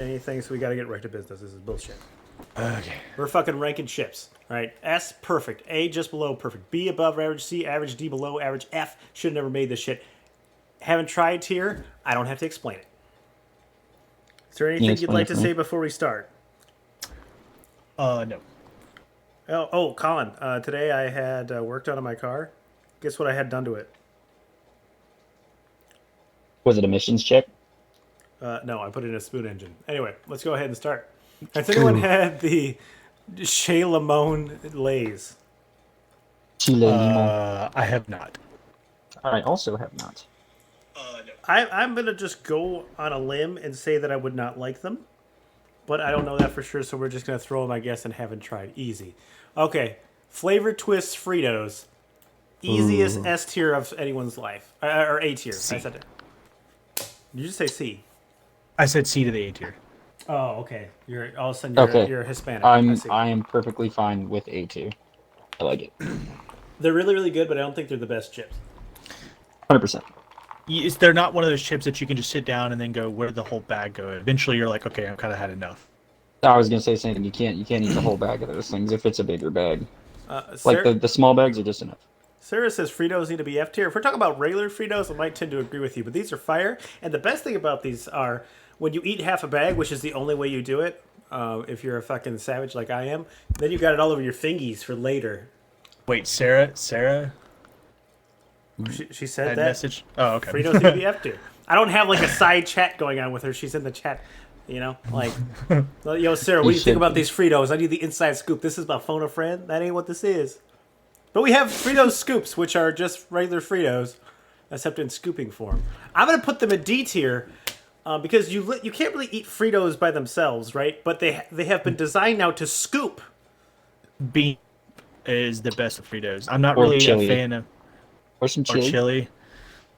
anything, so we got to get right to business. This is bullshit. Okay. We're fucking ranking chips. All right. S, perfect. A, just below perfect. B, above average. C, average. D, below average. F, should have never made this shit. Haven't tried tier. I don't have to explain it. Is there anything you'd like to say before we start? No. Oh, Colin. Today I had work done on my car. Guess what I had done to it? Was it emissions check? No, I put it in a spoon engine. Anyway, let's go ahead and start. Has anyone had the Chez Limon Lays? Chile limon. I have not. I also have not. No. I'm going to just go on a limb and say that I would not like them. But I don't know that for sure, so we're just going to throw them, I guess, and haven't tried. Easy. Okay. Flavor Twist Fritos. Easiest S tier of anyone's life. Or A tier. C. I said it. Did you just say C? I said C to the A tier. Oh, okay. You're all of a sudden you're Hispanic. I I'm perfectly fine with A2. I like it. They're really, really good, but I don't think they're the best chips. 100%. They're not one of those chips that you can just sit down and then go, where did the whole bag go? Eventually, you're like, okay, I've kind of had enough. I was gonna say the same thing. You can't eat the whole bag of those things if it's a bigger bag. Sarah, Like the small bags are just enough. Sarah says Fritos need to be F tier. If we're talking about regular Fritos, I might tend to agree with you, but these are fire. And the best thing about these are when you eat half a bag, which is the only way you do it, if you're a fucking savage like I am, then you got it all over your fingies for later. Wait, Sarah She said had that. message. Oh, okay. Fritos need to be F tier. I don't have like a side chat going on with her. She's in the chat. You know, like, yo, Sarah, what do you think about these Fritos? I need the inside scoop. This is my phone a friend. That ain't what this is. But we have Fritos scoops, which are just regular Fritos, except in scooping form. I'm gonna put them in D tier because you can't really eat Fritos by themselves, right? But they have been designed now to scoop. Bean is the best of Fritos. I'm not Or really chili. a fan of Or some or chili. chili.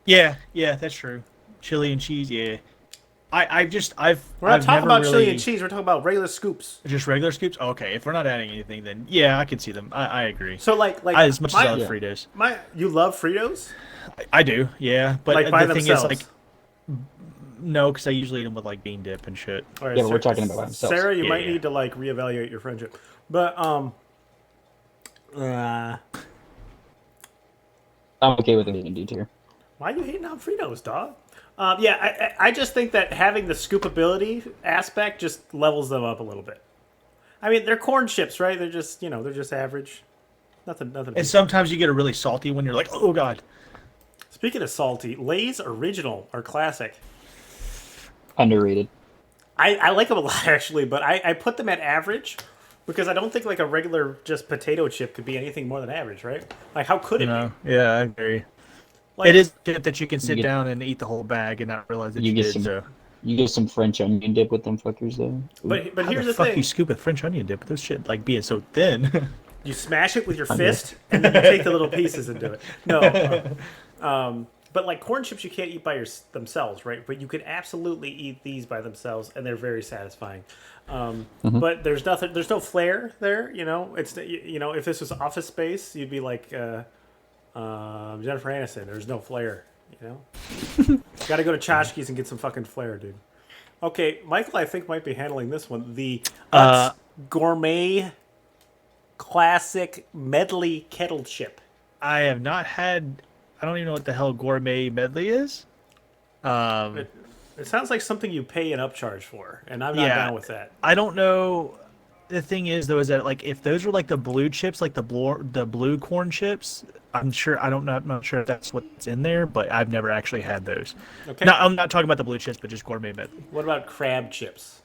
Yeah, that's true. Chili and cheese, yeah. I've We're not talking never about really, chili and cheese. We're talking about regular scoops. Just regular scoops. Okay, if we're not adding anything, then yeah, I can see them. I agree. So like As much as I love yeah. Fritos, you love Fritos? I do. Yeah, but Like by the thing themselves? is, like, no, because I usually eat them with like bean dip and shit. All right, Yeah, but we're talking about by themselves. Sarah, you might Yeah. need to like reevaluate your friendship. But I'm okay with it being in D tier. why are you hating on Fritos, dog? I just think that having the scoopability aspect just levels them up a little bit. I mean, they're corn chips, right? They're just they're just average. Nothing. And sometimes you get a really salty when you're like, oh god. Speaking of salty, Lay's original are classic. Underrated. I like them a lot actually, but I put them at average because I don't think like a regular just potato chip could be anything more than average, right? Like how could it No, yeah, I agree. be? Like, It is a chip that you can sit get- down and eat the whole bag and not realize that You you, get did. some- So, You get some French onion dip with them fuckers though. but how here's the the fuck thing: you scoop a French onion dip with this shit like being so thin? you smash it with your fist, and then you take the little pieces and do it. No, but like corn chips, you can't eat by themselves, right? But you can absolutely eat these by themselves, and they're very satisfying. But there's nothing, there's no flair there. You know, it's if this was Office Space, you'd be like Jennifer Aniston. There's no flair. You know, got to go to Chashki's and get some fucking flair, dude. Okay, Michael, I think might be handling this one. The Utz Gourmet Classic Medley Kettle Chip. I have not had. I don't even know what the hell gourmet medley is. It sounds like something you pay an upcharge for, and I'm not Yeah. down with that. I don't know. The thing is, though, is that like if those were like the blue chips, like the blue corn chips, I'm not sure if that's what's in there, but I've never actually had those. Okay. No, I'm not talking about the blue chips, but just gourmet medley. What about crab chips?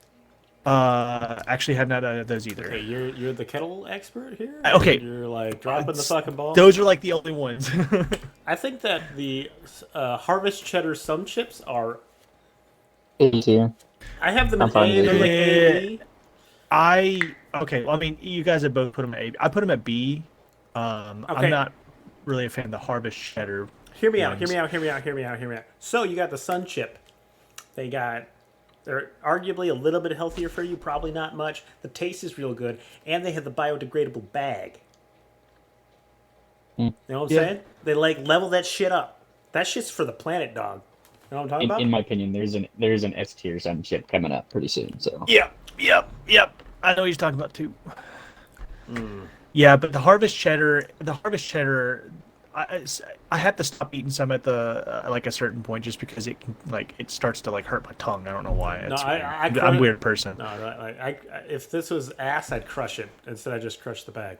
Actually have not had those either. Okay, you're the kettle expert here. Okay. You're like dropping the fucking ball. Those are like the only ones. I think that the Harvest Cheddar Sun chips are. A tier. I have them I'm in fine A. with They're it. like A and B. Okay. Well, I mean, you guys have both put them at A. I put them at B. Okay. I'm not really a fan of the Harvest Cheddar. Hear me out. ones. Hear me out. So you got the Sun chip. They're arguably a little bit healthier for you, probably not much. The taste is real good, and they have the biodegradable bag. You know what I'm Yeah. saying? They like level that shit up. That shit's for the planet, dog. know what I'm talking In about? my opinion, there's an S tier sun chip coming up pretty soon. So Yep. I know what he's talking about too. Yeah, but the harvest cheddar, I have to stop eating some at the like a certain point just because it can like it starts to like hurt my tongue. I don't know why. No, It's weird. I'm crush- a weird person. No, if this was ass, I'd crush it. Instead, I just crush the bag.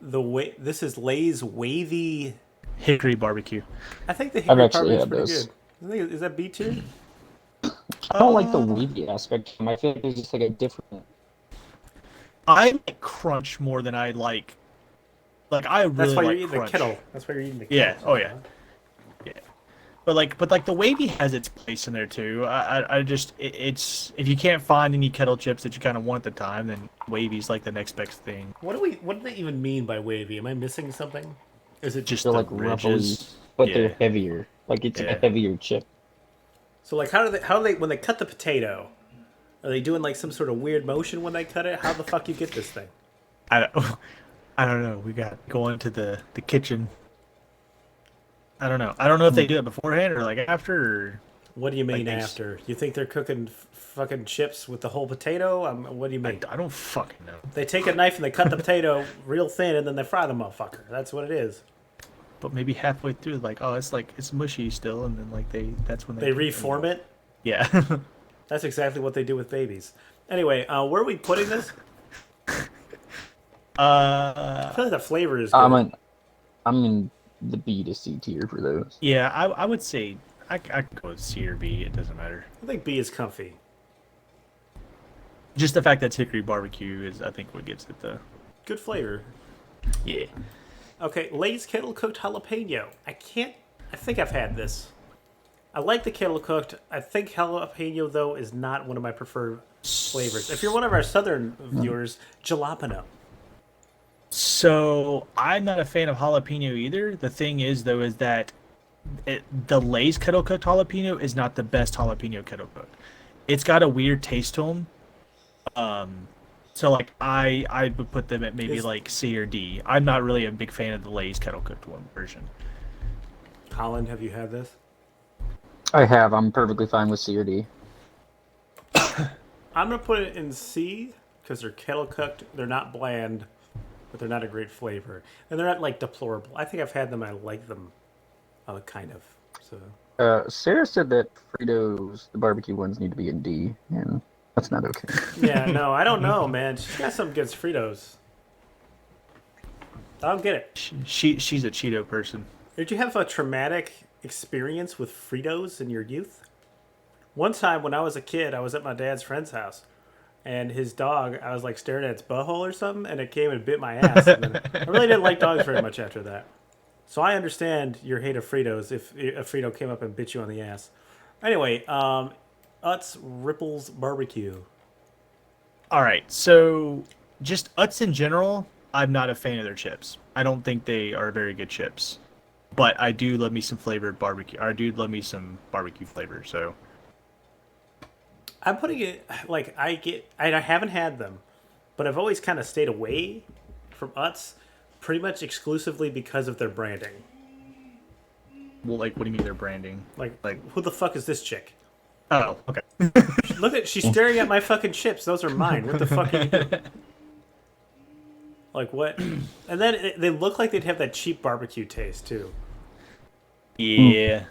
This is Lay's wavy. Hickory barbecue. I think the I've hickory actually barbecue is had pretty this. good. Is that B tier? I don't like the wavy aspect. I feel like there's just like a different. I like crunch more than I like. Like I really That's why like you're eating crunch. the kettle. That's why you're eating the kettle. Yeah. Oh yeah. Yeah. But like the wavy has its place in there too. I just it's if you can't find any kettle chips that you kind of want at the time, then wavy's like the next best thing. What do they even mean by wavy? Am I missing something? Is it Just They're the like ruffly, ridges. but Yeah. they're heavier. Like it's Yeah. a heavier chip. so like how do they when they cut the potato? Are they doing like some sort of weird motion when they cut it? How the fuck you get this thing? I don't know. We got going to the kitchen. I don't know. I don't know if they do it beforehand or like after. Or... What do you mean Like they- after? You think they're cooking fucking chips with the whole potato? What do you mean? I don't fucking know. They take a knife and they cut the potato real thin and then they fry the motherfucker. That's what it is. But maybe halfway through, like, oh, it's mushy still, and then like that's when They reform it. Yeah. That's exactly what they do with babies. Anyway, where are we putting this? I feel like the flavor is good. I'm in the B to C tier for those. Yeah, I would say I could go with C or B. It doesn't matter. I think B is comfy. Just the fact that it's hickory barbecue is, I think, what gives it the. Good flavor. Yeah. Okay, Lay's kettle cooked jalapeno. I think I've had this. I like the kettle cooked. I think jalapeno though is not one of my preferred flavors. If you're one of our southern viewers, jalapeno. So I'm not a fan of jalapeno either. The thing is, though, is that the Lay's kettle cooked jalapeno is not the best jalapeno kettle cooked. It's got a weird taste to them. So like I would put them at maybe like C or D. I'm not really a big fan of the Lay's kettle cooked one version. Colin, have you had this? I have. I'm perfectly fine with C or D. I'm gonna put it in C because they're kettle cooked. They're not bland, but they're not a great flavor, and they're not like deplorable. I think I've had them. I like them, kind of. So Sarah said that Fritos, the barbecue ones, need to be in D, and that's not okay. yeah, no, I don't know, man. She's got something against Fritos. I don't get it. She's a Cheeto person. Did you have a traumatic experience with Fritos in your youth? One time when I was a kid, I was at my dad's friend's house, and his dog, I was like staring at its butthole or something, and it came and bit my ass. And then, I really didn't like dogs very much after that. So I understand your hate of Fritos if a Frito came up and bit you on the ass. Anyway, Utz Ripples Barbecue. All right, so just Utz in general, I'm not a fan of their chips. I don't think they are very good chips, but I do love me some flavored barbecue. I do love me some barbecue flavor. So I'm putting it like I haven't had them, but I've always kind of stayed away from Utz, pretty much exclusively because of their branding. well, like, what do you mean their branding? Like who the fuck is this chick? Oh, okay. Look at she's staring at my fucking chips. Those are mine. What the fuck are you doing? Like what? And then they look like they'd have that cheap barbecue taste too. Yeah.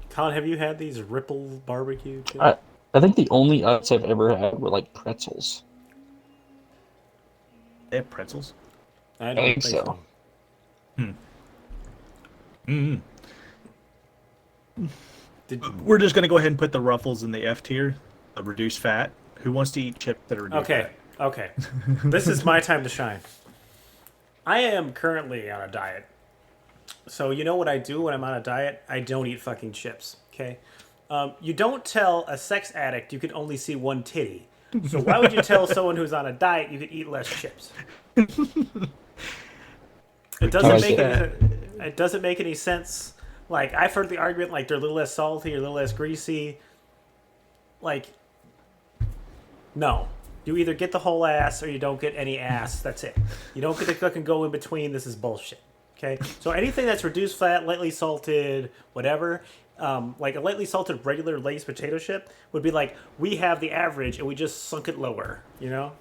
Colin, have you had these Ripple barbecue chips? I think the only Utz I've ever had were like pretzels. They have pretzels. I think so. We're just gonna go ahead and put the Ruffles in the F tier, the reduced fat. Who wants to eat chips that are reduced Okay, fat? okay. This is my time to shine. I am currently on a diet. So you know what I do when I'm on a diet? I don't eat fucking chips, okay? You don't tell a sex addict you can only see one titty. So why would you tell someone who's on a diet you could eat less chips? It doesn't make any sense. Like, I've heard the argument, like, they're a little less salty or a little less greasy. Like, no. You either get the whole ass or you don't get any ass. That's it. You don't get to cook and go in between. This is bullshit. Okay, so anything that's reduced fat, lightly salted, whatever, like a lightly salted regular Lay's potato chip would be like we have the average and we just sunk it lower. You know,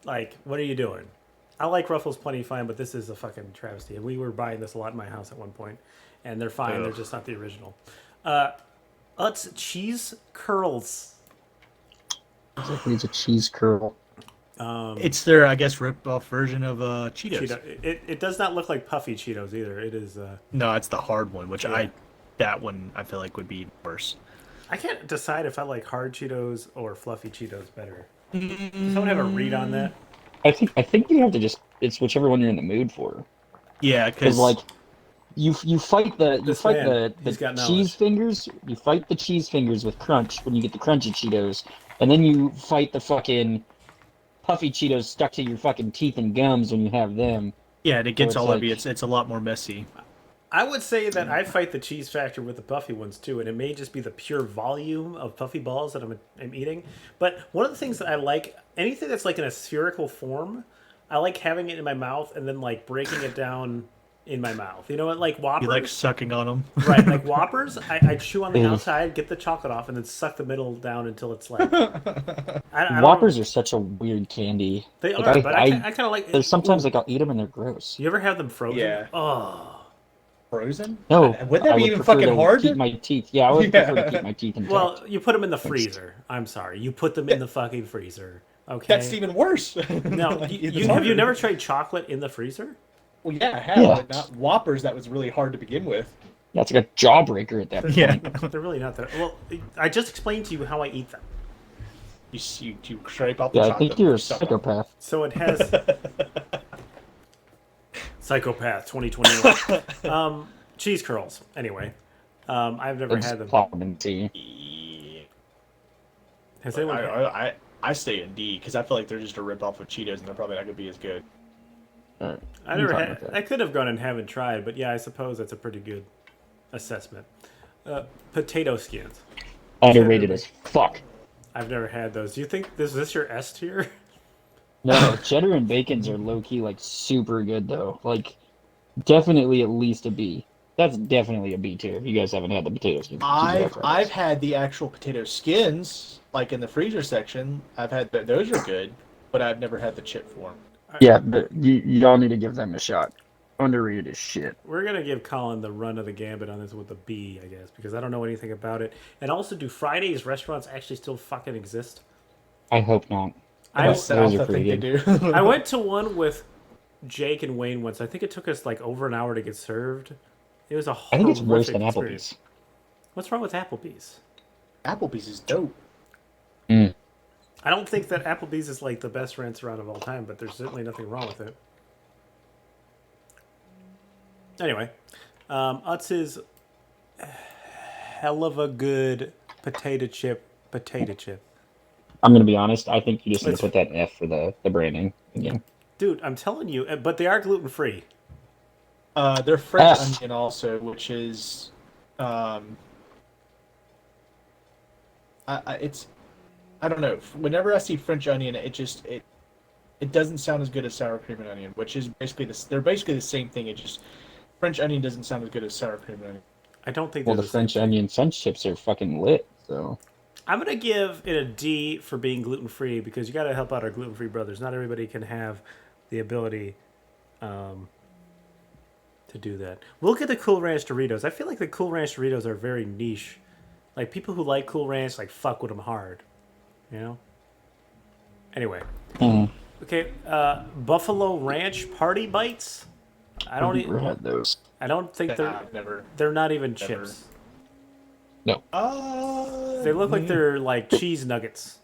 like what are you doing? I like Ruffles plenty fine, but this is a fucking travesty. And we were buying this a lot in my house at one point, and they're fine. Ugh. They're just not the original. Utz cheese curls. Exactly, it's a cheese curl. It's their, I guess, rip-off version of Cheetos. Cheeto. It does not look like puffy Cheetos either. It is. No, it's the hard one, which Yeah. that one I feel like would be worse. I can't decide if I like hard Cheetos or fluffy Cheetos better. Does someone have a read on that? I think you have to just it's whichever one you're in the mood for. Yeah, Because because like you fight the This man, he's got cheese knowledge. fingers. You fight the cheese fingers with crunch when you get the crunchy Cheetos, and then you fight the fucking puffy Cheetos stuck to your fucking teeth and gums when you have them. yeah, it gets it's all like- of you. It's a lot more messy. I would say that I fight the cheese factor with the puffy ones too, and it may just be the pure volume of puffy balls that I'm eating. But one of the things that I like, anything that's like in a spherical form, I like having it in my mouth and then like breaking it down in my mouth. You know what, like Whoppers? You like sucking on them. Right, like Whoppers, I chew on the Ugh. outside, get the chocolate off, and then suck the middle down until it's like. I don't- Whoppers are such a weird candy. They Like, are, but I kind of like. There's sometimes like I'll eat them and they're gross. You ever have them frozen? Yeah. Oh. Frozen? No, Wouldn't that I be would even prefer fucking to hard? Keep my teeth. Yeah, I would prefer to keep my teeth intact. Well, you put them in the freezer. I'm sorry, you put them in the fucking freezer. Okay. That's even worse. No, have you never tried chocolate in the freezer? Well, yeah, I have, Yeah. but not Whoppers. That was really hard to begin with. That's like a jawbreaker at that point. Yeah. They're really not that. Well, I just explained to you how I eat them. You scrape out the Yeah, I chocolate. think you're a suck on it. psychopath. So it has Psychopath 2021. Cheese curls. Anyway, I've never It's had them. vitamin C. Has anyone? I stay in D because I feel like they're just a rip off of Cheetos and they're probably not gonna be as good. Alright, I I'm never fine had. with that. I could have gone and haven't tried, but yeah, I suppose that's a pretty good assessment. Potato skins. Underrated as fuck. I've never had those. Do you think is this your S tier? No, cheddar and bacons are low key like super good though. Like definitely at least a B. That's definitely a B tier. If you guys haven't had the potato skins. I've had the actual potato skins like in the freezer section. I've had those are good, but I've never had the chip form. Yeah, but you all need to give them a shot. Underrated as shit. We're gonna give Colin the run of the gambit on this with a B, I guess, because I don't know anything about it. And also, do Fridays restaurants actually still fucking exist? I hope not. I, Those are I pretty think they do. I went to one with Jake and Wayne once. I think it took us like over an hour to get served. It was a I think it's worse horrific than experience. Applebee's. What's wrong with Applebee's? Applebee's is dope. Mm. I don't think that Applebee's is like the best restaurant of all time, but there's certainly nothing wrong with it. Anyway, Utz is hell of a good potato chip. I'm gonna be honest. I think you just need It's- to put that in F for the branding again. Dude, I'm telling you, but they are gluten free. They're French F. onion also, which is, it's, I don't know. Whenever I see French onion, it doesn't sound as good as sour cream and onion, which is basically they're basically the same thing. It just French onion doesn't sound as good as sour cream and onion. I don't think Well, they're the French onion French chips are fucking lit. So I'm gonna give it a D for being gluten free because you got to help out our gluten free brothers. Not everybody can have the ability to do that. We'll get the Cool Ranch Doritos. I feel like the Cool Ranch Doritos are very niche. Like people who like Cool Ranch like fuck with them hard. You know. Anyway, okay. Buffalo Ranch Party Bites. I don't. I've never had those. I don't think they're. I've never. They're not even Never. chips. No. They look like they're like cheese nuggets.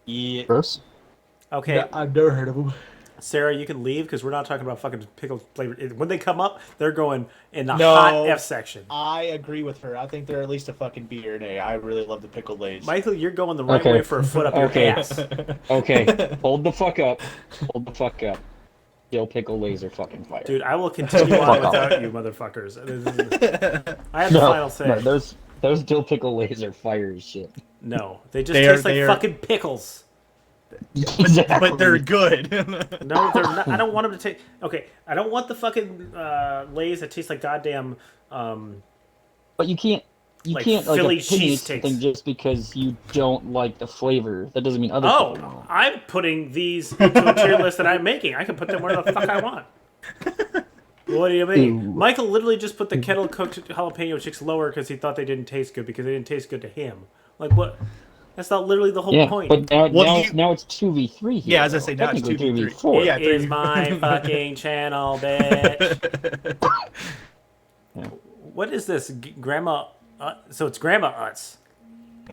Yeah. Gross. Okay, I've never heard of them. Sarah, you can leave because we're not talking about fucking pickle flavored. When they come up, they're going in the No. hot F section. I agree with her. I think they're at least a fucking B or an A. I really love the pickled Lays. Michael, you're going the right Okay. way for a foot up your Okay. ass. Okay, hold the fuck up. Hold the fuck up. Dill pickle laser fucking fire. Dude, I will continue on without you, motherfuckers. I have the final say. No, those dill pickle laser fire as shit. No, they just They are- taste like they are- fucking pickles. But they're good. No, they're not. I don't want them to taste. Okay, I don't want the fucking Lay's that taste like goddamn. But you can't Like like Philly opinionate cheesesteaks. something just because you don't like the flavor. That doesn't mean other Oh, people won't. I'm putting these into a tier list that I'm making. I can put them where the fuck I want. What do you mean? Ooh. Michael literally just put the kettle cooked jalapeno chicks lower because he thought they didn't taste good because they didn't taste good to him. Like what? That's not literally the whole Yeah, point. but now, Well, now it's 2v3 here. Yeah, as I say, now it's Technically 2v3. 3v4. Yeah, It is 3v4. my fucking channel, bitch. Yeah. What is this, Grandma? So it's Grandma Utz.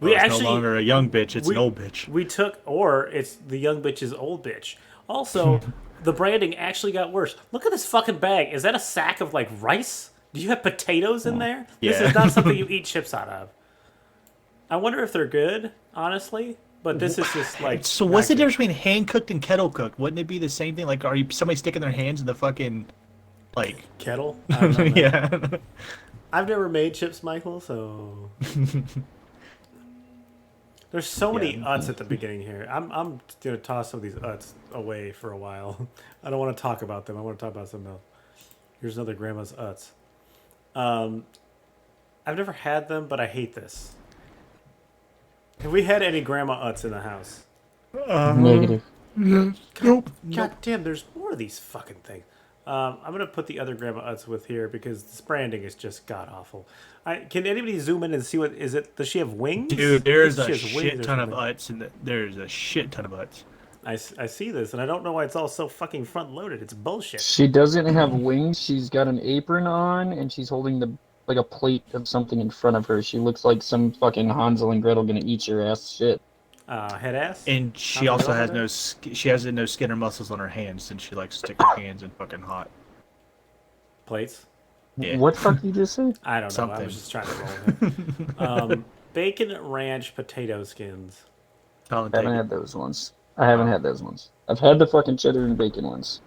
We It's actually no longer a young bitch; it's we- an old bitch. we took, or it's the young bitch's old bitch. Also, the branding actually got worse. Look at this fucking bag. Is that a sack of like rice? Do you have potatoes in there? This Yeah. is not something you eat chips out of. I wonder if they're good, honestly. But this is just like. So what's the not good. difference between hand cooked and kettle cooked? Wouldn't it be the same thing? Like, are you somebody sticking their hands in the fucking, like, Kettle? I don't know, man. yeah? I've never made chips, Michael, so. There's so many Utz at the beginning here. I'm gonna toss some of these Utz away for a while. I don't want to talk about them. I want to talk about something else. Here's another Grandma's Utz. I've never had them, but I hate this. Have we had any Grandma Utz in the house? Negative. Nope. God damn, there's more of these fucking things. I'm gonna put the other Grandma Utz with here because this branding is just god awful. Can anybody zoom in and see what is it? Does she have wings? Dude, there's She a has wings shit or ton of something. Utz, and there's a shit ton of Utz. I see this and I don't know why it's all so fucking front loaded. It's bullshit. She doesn't have wings. She's got an apron on, and she's holding like a plate of something in front of her. She looks like some fucking Hansel and Gretel gonna eat your ass shit. Head ass. And she How also real has is no it? she has no skin or muscles on her hands, and she likes to stick her hands in fucking hot. Plates. Yeah. What fuck you just say? I don't know. I Something. was just trying to roll with it. Bacon ranch potato skins. I'll I take haven't it. had those ones. I haven't had those ones. I've had the fucking cheddar and bacon ones.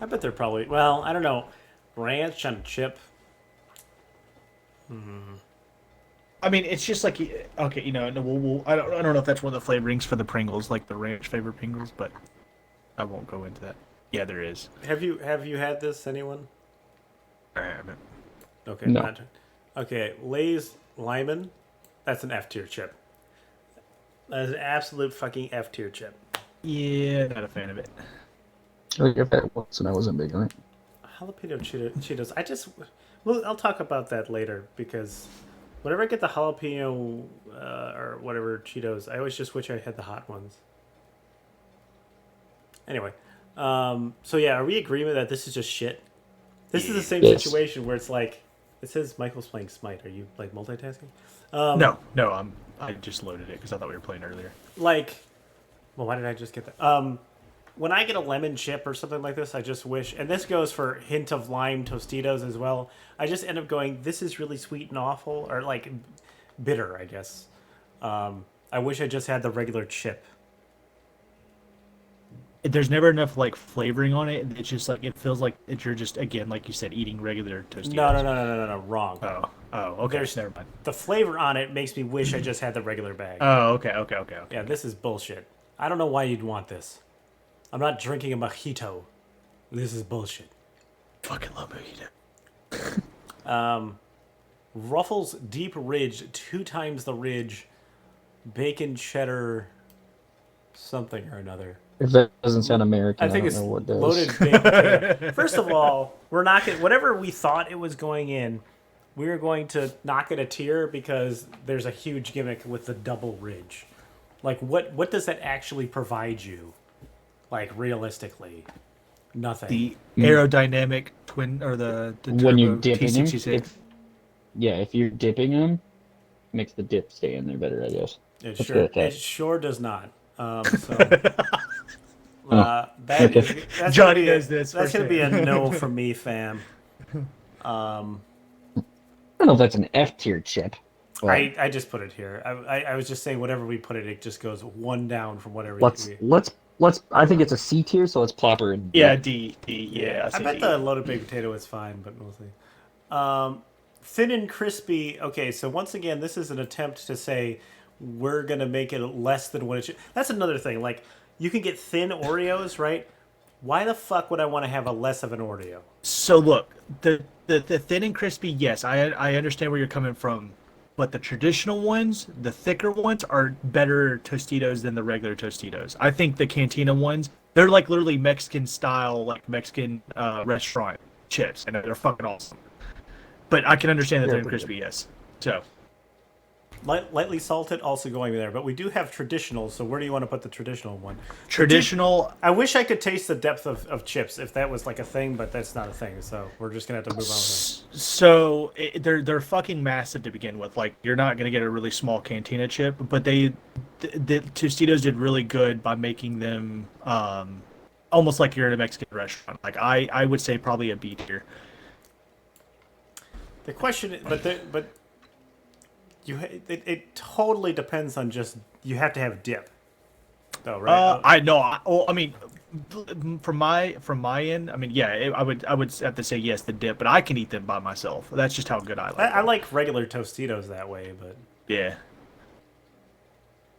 I bet they're probably well. I don't know. Ranch on a chip. I mean, it's just like okay, you know, I don't know if that's one of the flavorings for the Pringles, like the ranch flavored Pringles, but I won't go into that. Yeah, there is. Have you had this? Anyone? I haven't. Okay. No. Not, okay. Lay's Lyman. That's an F tier chip. That is an absolute fucking F tier chip. Yeah, not a fan of it. I've had it once and I wasn't big on it. Jalapeno Cheetos. Well, I'll talk about that later because whenever I get the jalapeno or whatever Cheetos, I always just wish I had the hot ones. Anyway, so yeah, are we agreement that this is just shit? This is the same Yes. situation where it's like it says Michael's playing Smite. Are you like multitasking? No, I just loaded it because I thought we were playing earlier. Like, well, why did I just get that? When I get a lemon chip or something like this, I just wish, and this goes for hint of lime Tostitos as well. I just end up going, this is really sweet and awful, or like bitter, I guess. I wish I just had the regular chip. There's never enough like flavoring on it. It's just like it feels like you're just again, like you said, eating regular Tostitos. No, wrong. Oh, okay. There's- Never mind. The flavor on it makes me wish I just had the regular bag. Oh, okay. Yeah, this is bullshit. I don't know why you'd want this. I'm not drinking a mojito. This is bullshit. Fucking love mojito. Ruffles Deep Ridge, 2 times the ridge, bacon cheddar, something or another. If that doesn't sound American, I think don't it's know what does. loaded baked potato. First of all, we're not gonna, whatever we thought it was going in, we were going to knock it a tier because there's a huge gimmick with the double ridge. Like, what does that actually provide you? Like, realistically, nothing. The aerodynamic twin or the When you turbo dip in them, T66. if you're dipping them, makes the dip stay in there better, I guess. It Let's sure, go with that. it sure does not. So, that's Johnny gonna be knows this That's gonna be a firsthand. no from me, fam. I don't know if that's an F tier chip. but I just put it here. I was just saying whatever we put it just goes one down from whatever. let's. I think it's a C tier, so let's plop her in. Yeah, D. Yeah, I bet the loaded baked potato is fine, but we'll see. Thin and crispy. Okay, so once again, this is an attempt to say we're gonna make it less than what it should. That's another thing. Like, you can get thin Oreos, right? Why the fuck would I want to have a less of an Oreo? So look, the thin and crispy, yes, I understand where you're coming from, but the traditional ones, the thicker ones, are better Tostitos than the regular Tostitos. I think the Cantina ones, they're like literally Mexican style, like Mexican restaurant chips, and they're fucking awesome. But I can understand the They're thin and pretty crispy, yes. So Lightly salted, also going there. But we do have traditional, so where do you want to put the traditional one? traditional, I wish I could taste the depth of chips if that was like a thing, but that's not a thing. So we're just gonna have to move on with so they're fucking massive to begin with. Like you're not gonna get a really small Cantina chip, but the Tostitos did really good by making them almost like you're at a Mexican restaurant. Like I would say probably a B tier. it. The question, but it totally depends on just you have to have dip, though, right? I know. I mean, from my end, I mean, yeah, I would have to say yes, the dip, but I can eat them by myself. That's just how good I like. I them. like regular Tostitos that way, but Yeah,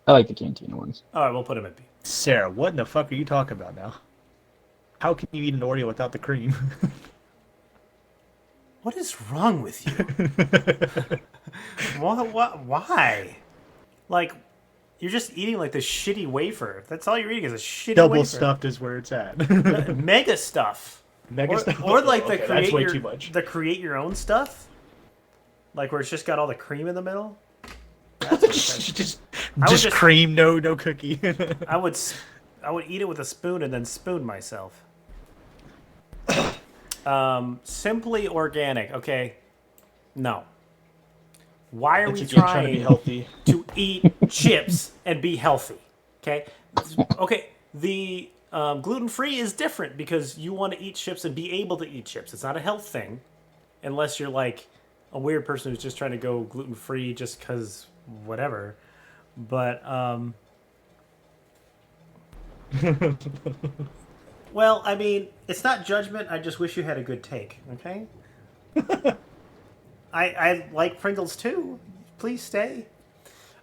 I like the Cantina ones. all right, we'll put them at B. Sarah, what in the fuck are you talking about now? How can you eat an Oreo without the cream? What is wrong with you? What? Why? Like, you're just eating like this shitty wafer. That's all you're eating is a shitty Double wafer. stuffed is where it's at. Mega stuff. Mega Or, stuff. or like Okay, the that's create way your too much. the create your own stuff. Like where it's just got all the cream in the middle. That's what it's just would just- cream, no cookie. I would eat it with a spoon and then spoon myself. Simply organic. Okay. No. Why are we It's again trying to be trying healthy. to eat chips and be healthy? Okay. Okay. The gluten free is different because you want to eat chips and be able to eat chips. It's not a health thing, unless you're like a weird person who's just trying to go gluten free just because whatever. But well, I mean, it's not judgment. I just wish you had a good take. Okay. I like Pringles too. Please stay.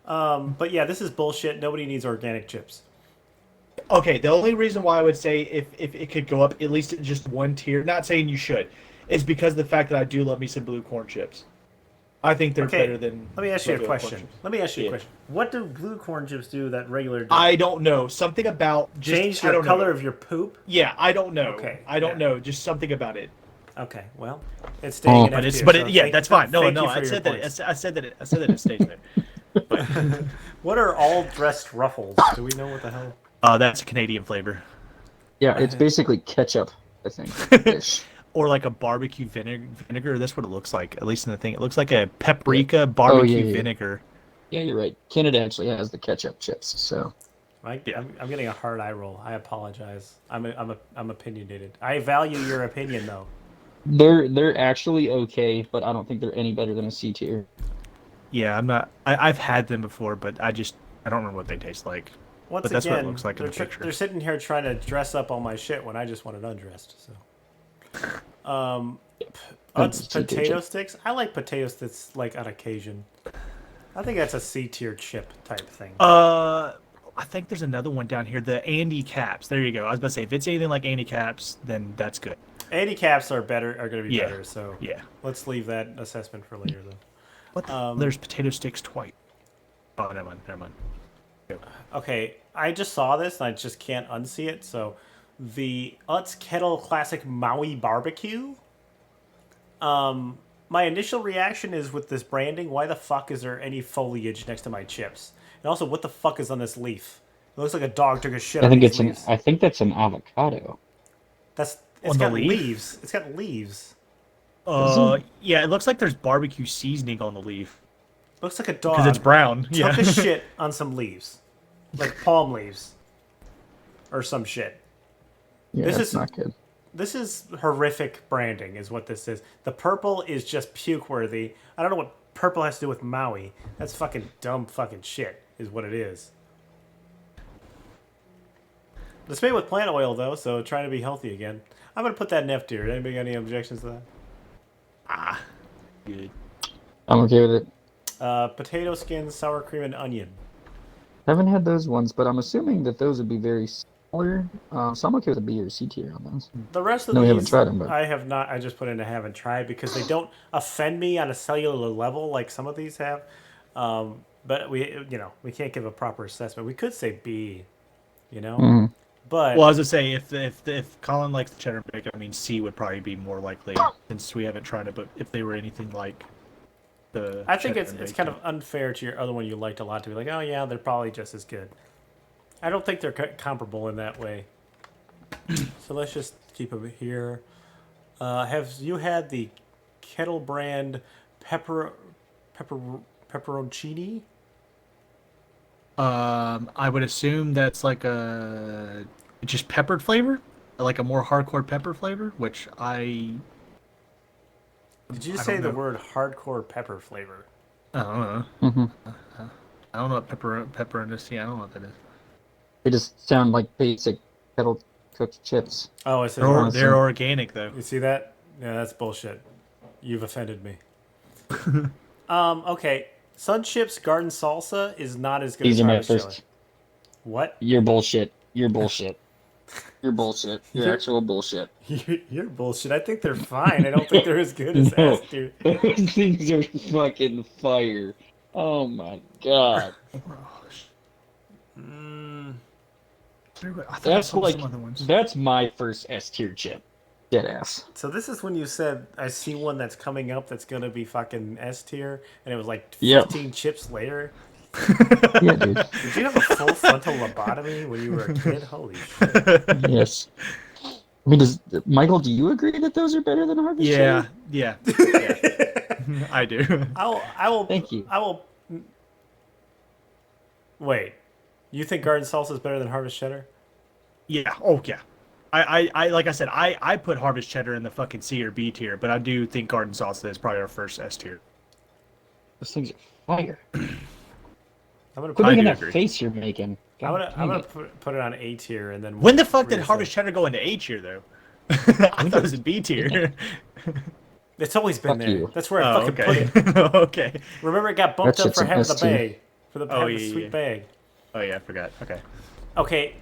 But yeah, this is bullshit. Nobody needs organic chips. Okay, the only reason why I would say if it could go up at least in just one tier, not saying you should, is because of the fact that I do love me some blue corn chips. I think they're Okay, better than. let me ask you a regular corn question. chips. Let me ask you a Yeah. question. What do blue corn chips do that regular do? I don't know. Something about just Change I the don't color know. of your poop? Yeah, I don't know. Okay, I don't yeah. know. Just something about it. Okay, well, it's staying in But F it's tier, but so yeah, thank- that's fine. No, thank no, you for I your said that. points. I said that. I said that it stays there. What are all dressed ruffles? Do we know what the hell? That's a Canadian flavor, Yeah, it's basically ketchup, I think. Ish. or like a barbecue vinegar. That's what it looks like. At least in the thing, it looks like a paprika barbecue yeah. vinegar. Yeah, you're right. Canada actually has the ketchup chips, so Yeah. I'm getting a hard eye roll. I apologize. I'm opinionated. I value your opinion though. they're actually okay, but I don't think they're any better than a C tier. Yeah, I'm not. I've had them before, but I don't remember what they taste like. Once But that's what it again, looks like in they're, the picture. they're sitting here trying to dress up all my shit when I just want it undressed. So, That's Utz C tier potato chip. sticks. I like potato sticks like on occasion. I think that's a C tier chip type thing. I think there's another one down here. The Andy Caps. There you go. I was about to say, if it's anything like Andy Caps, then that's good. Andy caps are going to be Yeah. better. So Yeah. let's leave that assessment for later though. What? There's potato sticks twice. Oh, never mind. Never mind. Okay, I just saw this and I just can't unsee it. So, the Utz Kettle Classic Maui Barbecue. My initial reaction is with this branding. Why the fuck is there any foliage next to my chips? And also, what the fuck is on this leaf? It looks like a dog took a shit. I on think these it's an leaves. I think that's an avocado. It's On the got leaf? leaves. It's got leaves. Yeah, it looks like there's barbecue seasoning on the leaf Looks like a dog. because it's brown. Took Yeah. a shit on some leaves, like palm leaves, or some shit. Yeah, This that's is- not good. This is horrific branding, is what this is. The purple is just puke worthy. I don't know what purple has to do with Maui. That's fucking dumb fucking shit, is what it is. It's made with plant oil though, so trying to be healthy again. I'm gonna put that in F tier. Anybody got any objections to that? Good. I'm okay with it. Potato skins, sour cream, and onion. Haven't had those ones, but I'm assuming that those would be very similar. So I'm okay with a B or C tier on those. The rest of No, we these, haven't tried 'em, but- I have not. I just put in a haven't tried because they don't offend me on a cellular level like some of these have. But we can't give a proper assessment. We could say B, Mhm. but Well, as I say, if Colin likes the cheddar bacon, I mean C would probably be more likely since we haven't tried it. But if they were anything like the, I think cheddar it's bacon- kind of unfair to your other one you liked a lot to be like, oh yeah, they're probably just as good. I don't think they're comparable in that way. So let's just keep them here. Have you had the Kettle brand pepperoncini? I would assume that's like a just peppered flavor, like a more hardcore pepper flavor, which I Did you I say don't the know. word hardcore pepper flavor? I don't know. Mhm. I don't know what pepper industry. I don't know what that is. They just sound like basic kettle cooked chips. Oh, I said. They're organic though. You see that? Yeah, that's bullshit. You've offended me. Okay. Sun Chips Garden Salsa is not as good These as are my Harvest Chili. first. What? You're bullshit. You're bullshit. You're bullshit. You're You're- actual bullshit. You're bullshit. I think they're fine. I don't think they're as good as No. S tier. Those things are fucking fire. Oh my god. Mm, I thought I That's saw like some other ones. that's my first S tier chip. Deadass. so this is when you said I see one that's coming up that's gonna be fucking S tier, and it was like Yep. 15 chips later. Yeah, dude. Did you have a full frontal lobotomy when you were a kid? Holy shit! Yes. I mean, Michael? Do you agree that those are better than Harvest Yeah, Chili? yeah, I do. I will. Thank you. I will. Wait, you think Garden Salsa is better than Harvest Cheddar? Yeah. Oh yeah. I like I said, I put Harvest Cheddar in the fucking C or B tier, but I do think Garden Salsa is probably our first S tier. Those things are fire. I'm gonna Quit put, I making do that agree. face you're making. I'm God gonna dang it. put it on A tier and then. When the fuck did reassess. Harvest Cheddar go into A tier though? I thought it was in B tier. It's always been Fuck there. you. That's where I Oh, fucking put okay. it. Okay. Remember, it got bumped That up for shit's an having the S tier. bag, for the, Oh, having the yeah, sweet yeah. bag. Oh yeah, I forgot. Okay. Okay.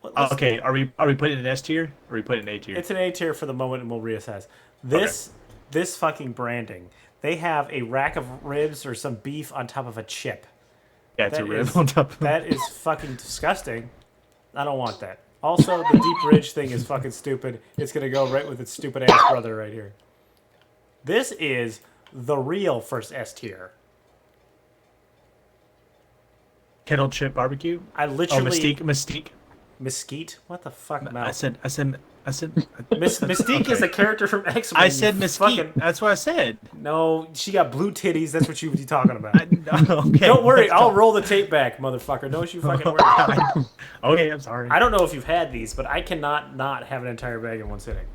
let's- Okay. Are we putting it in S tier? Or are we putting it in A tier? It's an A tier for the moment, and we'll reassess. This fucking branding. They have a rack of ribs or some beef on top of a chip. Yeah, it's a that rib is- on top. Of That is fucking disgusting. I don't want that. Also, the deep ridge thing is fucking stupid. It's gonna go right with its stupid ass brother right here. This is the real first S tier. Kettle chip barbecue. I Oh, literally Mystique. Mesquite. What the fuck? No. I said. Mystique is a character from X Men. I said Mesquite. That's what I said. No, she got blue titties. That's what you be talking about. Okay. Don't worry, I'll roll the tape back, motherfucker. Don't you fucking worry. Okay, I'm sorry. I don't know if you've had these, but I cannot not have an entire bag in one sitting.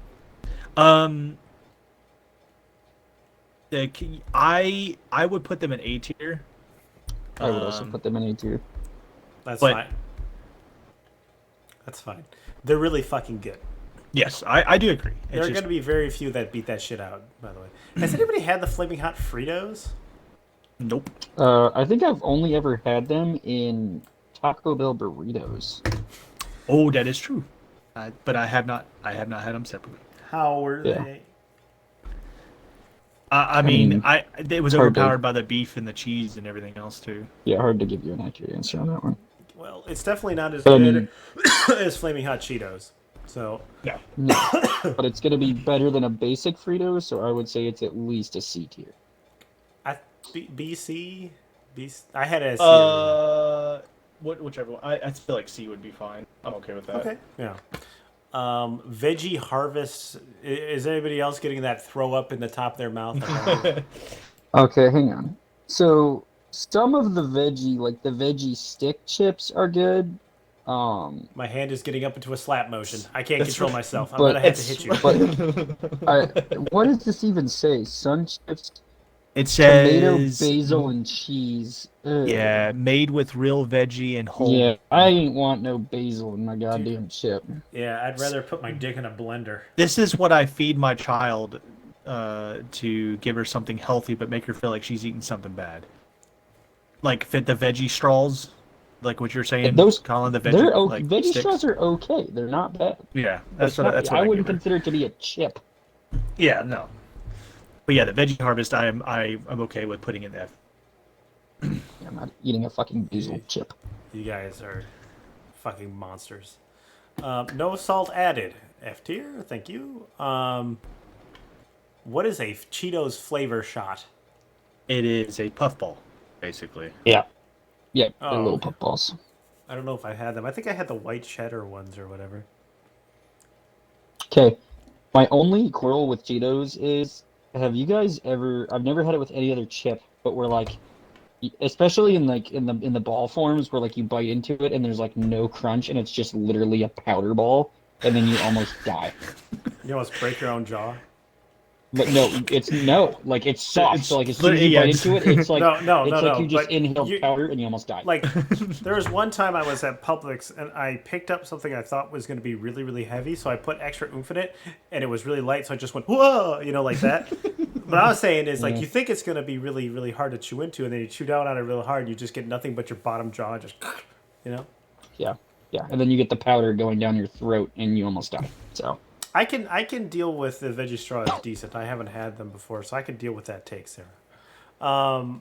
I would put them in A tier. I would also put them in A tier. That's But- fine. That's fine. They're really fucking good. Yes, I do agree. It's There are just- going to be very few that beat that shit out, by the way. Has anybody had the Flaming Hot Fritos? Nope. I think I've only ever had them in Taco Bell burritos. Oh, that is true. But I have not had them separately. How were Yeah. they? I mean, mean, it was hard to- overpowered by the beef and the cheese and everything else too. Yeah, hard to give you an accurate answer on that one. Well, it's definitely not as But I good mean- as Flaming Hot Cheetos. So, Yeah. No, but it's gonna be better than a basic Frito, so I would say it's at least a C tier. BC? I had it as C. Whichever one. I feel like C would be fine. I'm okay with that. Okay. Yeah. Veggie Harvest. Is anybody else getting that throw up in the top of their mouth? Okay, hang on. So some of the veggie, like the veggie stick chips, are good. My hand is getting up into a slap motion. I can't That's control right. myself. I'm But gonna have to hit you. What does this even say? Sun chips, It tomato, says basil, and cheese. Ugh. yeah, made with real veggie and whole. Yeah, I ain't want no basil in my goddamn chip. Yeah, I'd rather put my dick in a blender. This is what I feed my child to give her something healthy, but make her feel like she's eating something bad. Like fit the veggie straws. Like what you're saying, Those Colin, the they're veggie like veggie sticks. straws are okay. They're not bad. Yeah, But it's not- that's I what I wouldn't give her. consider it to be a chip. Yeah, no. But yeah, the veggie harvest, I'm okay with putting in that. I'm not eating a fucking Doozle chip. You guys are fucking monsters. No salt added. F tier, thank you. What is a Cheetos flavor shot? It is a puffball, basically. Yeah, they're Oh, little okay. puffballs. I don't know if I had them. I think I had the white cheddar ones or whatever. Okay, my only quarrel with Cheetos is, have you guys ever? I've never had it with any other chip, but we're like, especially in the ball forms where like you bite into it and there's like no crunch and it's just literally a powder ball and then you almost die. You almost break your own jaw. But no, like it's soft. It's So like as soon as you yeah, bite it's- into it, it's like No, it's like you just but inhaled you- powder and you almost die. Like, there was one time I was at Publix and I picked up something I thought was going to be really, really heavy, so I put extra oomph in it, and it was really light, so I just went, whoa, like that. What I was saying is, like, you think it's going to be really, really hard to chew into, and then you chew down on it real hard, and you just get nothing but your bottom jaw, just, yeah, and then you get the powder going down your throat and you almost die. So I can deal with the veggie straw as decent. I haven't had them before, so I can deal with that take, Sarah.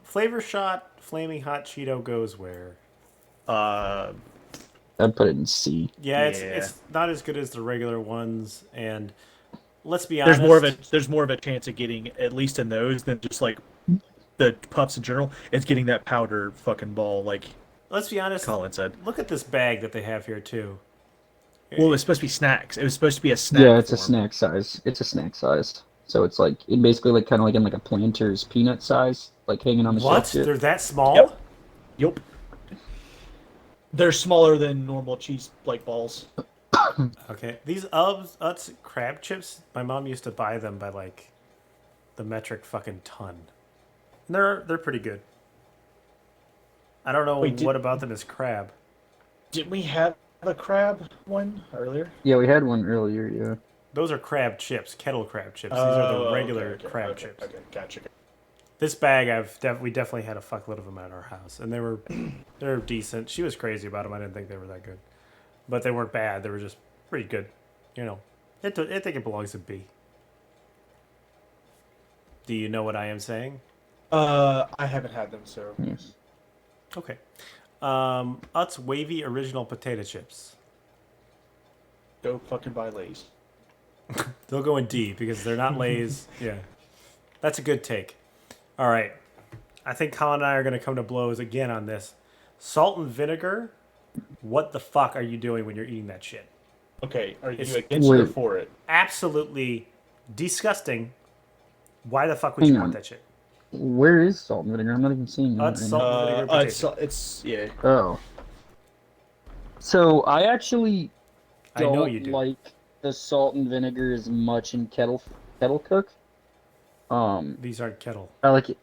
Flavor shot, flaming hot Cheeto goes where? Uh, I'd put it in C. Yeah, Yeah. it's not as good as the regular ones, and let's be honest. there's more of a chance of getting at least in those than just like the puffs in general. It's getting that powder fucking ball, like Let's be honest. Colin said. Look at this bag that they have here too. Well, it was supposed to be snacks. It was supposed to be a snack. Yeah, it's a form. snack size. It's a snack size. So it's like it basically like kind of like in like a Planters peanut size, like hanging on the What? shelf. They're that small? Yep. Yep. They're smaller than normal cheese like balls. Okay. These Utz crab chips, my mom used to buy them by like the metric fucking ton. And they're pretty good. I don't know Wait, what about them is crab. Didn't we have a crab one earlier? Yeah, we had one earlier. Yeah. Those are crab chips, kettle crab chips. These are the regular crab okay, chips. Okay, gotcha. This bag, we definitely had a fuckload of them at our house, and they're decent. She was crazy about them. I didn't think they were that good, but they weren't bad. They were just pretty good. I think it belongs to B. Do you know what I am saying? I haven't had them, so Yes. Okay. Utz wavy original potato chips. go fucking buy Lay's. They'll go in D because they're not Lay's. Yeah, that's a good take. All right, I think Colin and I are going to come to blows again on this. Salt and vinegar. What the fuck are you doing when you're eating that shit? Okay, are you It's- against it or Wait. for it? Absolutely disgusting. Why the fuck would Hang you on. want that shit? Where is salt and vinegar? I'm not even seeing it. Utz right salt now. and vinegar potato. it's yeah. Oh. So I actually I know don't you do. like the salt and vinegar as much in kettle cook. These aren't kettle. I like it.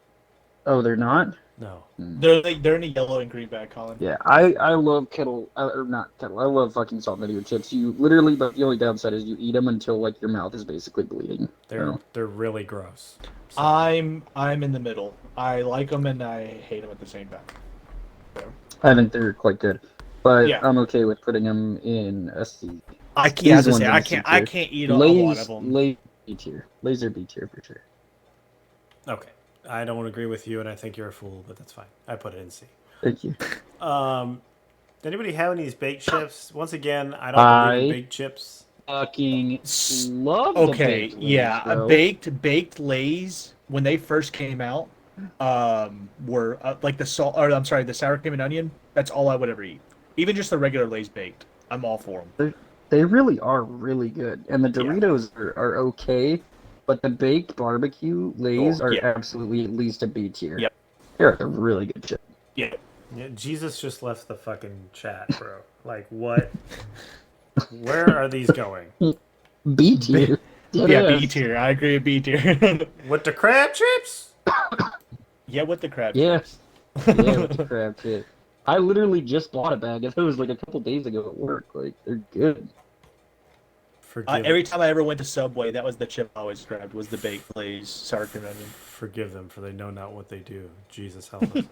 Oh, they're not. No. They're in a yellow and green bag, Colin. Yeah, I love kettle, or not kettle. I love fucking salt and vinegar chips. You literally, but the only downside is you eat them until like your mouth is basically bleeding. They're really gross. So, I'm in the middle. I like them and I hate them at the same time. So. I think they're quite good, but Yeah. I'm okay with putting them in a C. I These can't. ones Say, in I C can't. tier. I can't eat a lot of them. Lay's B tier. Lay's are B tier for sure. okay. I don't agree with you, and I think you're a fool, but that's fine. I put it in C. Thank you. Anybody have any baked chips? Once again, I don't believe in baked chips. Fucking love the Okay, baked Lay's, yeah, bro. baked Lay's when they first came out, were like the salt. Or I'm sorry, the sour cream and onion. That's all I would ever eat. Even just the regular Lay's baked, I'm all for them. They really are really good, and the Doritos are okay, but the baked barbecue Lay's are yeah. absolutely at least a B tier. Yep. They're a really good chip. Yeah, Yeah, Jesus just left the fucking chat, bro. Like, what? Where are these going? B tier. yeah, B tier. I agree with B tier. With the crab chips? yeah, with the crab. Yeah. chips. Yeah, with the crab chip. I literally just bought a bag of those like a couple days ago at work. Like they're good. Forgive, Every time I ever went to Subway, that was the chip I always grabbed. Was the baked Lay's sour cream and onion. forgive them, for they know not what they do. Jesus help us.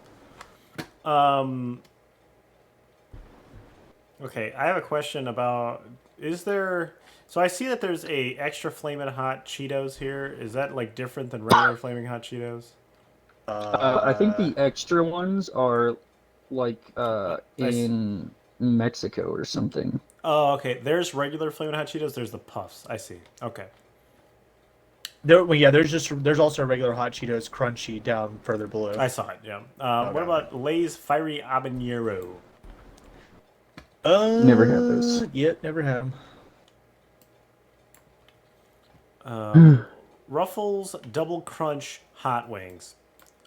Okay, I have a question about. Is there? So I see that there's a extra flaming hot Cheetos here. Is that like different than regular flaming hot Cheetos? I think the extra ones are like I s- in Mexico or something. Oh, okay. There's regular flaming hot Cheetos. There's the puffs. I see. Okay. Well, yeah, there's also a regular hot Cheetos crunchy down further below. I saw it. Yeah. What Okay. about Lay's Fiery Habanero? Never had those. Yep, never had them. Ruffles Double Crunch Hot Wings.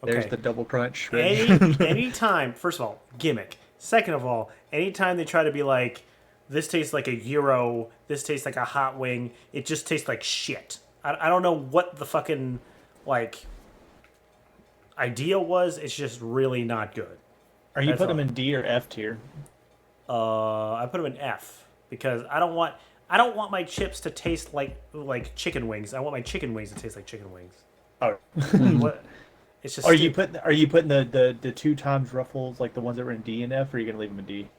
Okay. There's the double crunch. Anytime, first of all, gimmick. Second of all, anytime they try to be like, this tastes like a gyro, this tastes like a hot wing, it just tastes like shit. I don't know what the fucking, like, idea was. It's just really not good. Are you That's putting all. them in D or F tier? I put them in F because I don't want my chips to taste like chicken wings. I want my chicken wings to taste like chicken wings. Oh. What? It's just. Are you stupid. putting the 2 times Ruffles, like the ones that were in D and F, or are you gonna leave them in D?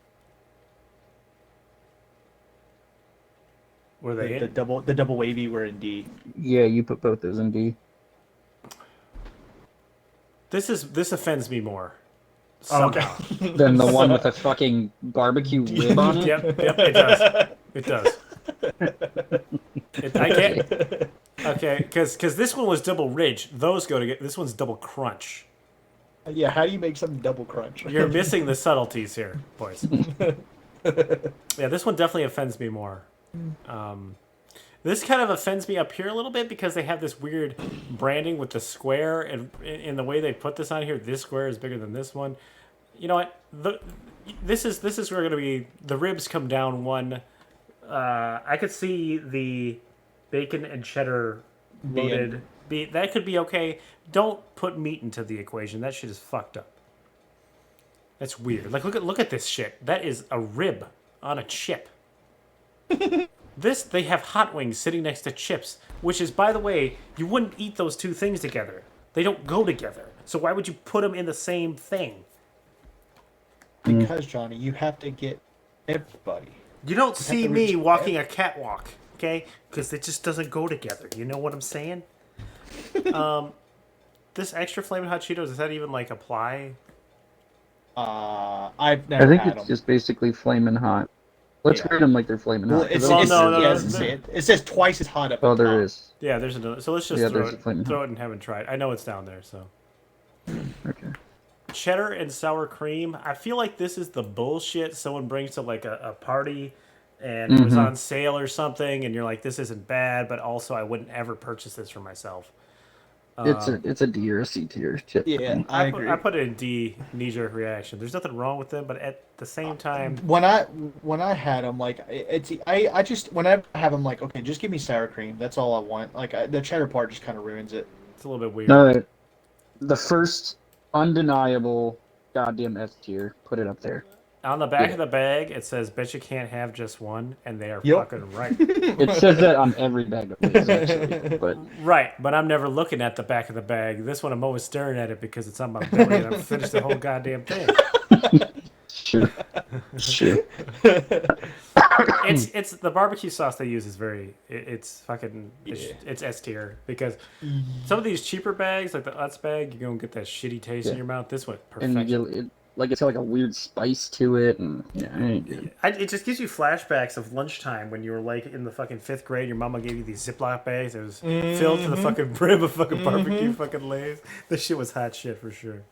Were they The in? double wavy were in D. Yeah, you put both those in D. This offends me more. Okay. Somehow. Then the one with the fucking barbecue rib on it. Yep, it does. It does. I can't. Okay, because this one was double ridge. Those go together. This one's double crunch. Yeah, how do you make something double crunch? You're missing the subtleties here, boys. Yeah, this one definitely offends me more. This kind of offends me up here a little bit because they have this weird branding with the square, and in the way they put this on here, this square is bigger than this one. You know what? This is where going to be the ribs come down one. I could see the bacon and cheddar loaded. That could be okay. Don't put meat into the equation. That shit is fucked up. That's weird. Like look at this shit. That is a rib on a chip. They have hot wings sitting next to chips, which is, by the way, you wouldn't eat those two things together. They don't go together. So why would you put them in the same thing? Because Johnny, you have to get everybody. You don't see to me reach walking a catwalk, okay? Because it just doesn't go together. You know what I'm saying? This extra flaming hot Cheetos, does that even like apply? I've I never think had it's them. just basically flaming hot. Let's Yeah. rate them like they're flaming Well, hot. it's, 'cause Well, it's, no, no, yeah, no. it says twice as hot up. oh, at the there top. is. Yeah, there's another. So let's just Yeah, throw there's a flaming it hot. and haven't tried. I know it's down there. So Okay. cheddar and sour cream. I feel like this is the bullshit someone brings to like a party, and it was on sale or something, and you're like, this isn't bad, but also I wouldn't ever purchase this for myself. It's a D or a C tier chip. Yeah, I agree. I put it in D, knee-jerk reaction. There's nothing wrong with them, but at the same time, When I had them, like I just whenever I have them, like, okay, just give me sour cream. That's all I want. Like the cheddar part just kind of ruins it. it's a little bit weird. All right. The first undeniable goddamn S tier. Put it up there. On the back Yeah. of the bag, it says, bet you can't have just one, and they are Yep. fucking right. It says that on every bag of Lay's, actually. But Right, but I'm never looking at the back of the bag. This one I'm always staring at it because it's on my belly and I've finished the whole goddamn thing. sure. Sure. It's the barbecue sauce they use is it's fucking it's S tier because some of these cheaper bags like the Utz bag, you're gonna get that shitty taste in Yeah. your mouth. This one, And perfection. it's got like a weird spice to it, and yeah, it ain't good. It just gives you flashbacks of lunchtime when you were like in the fucking 5th grade. Your mama gave you these Ziploc bags. It was filled to the fucking brim of fucking barbecue fucking Lay's. This shit was hot shit for sure.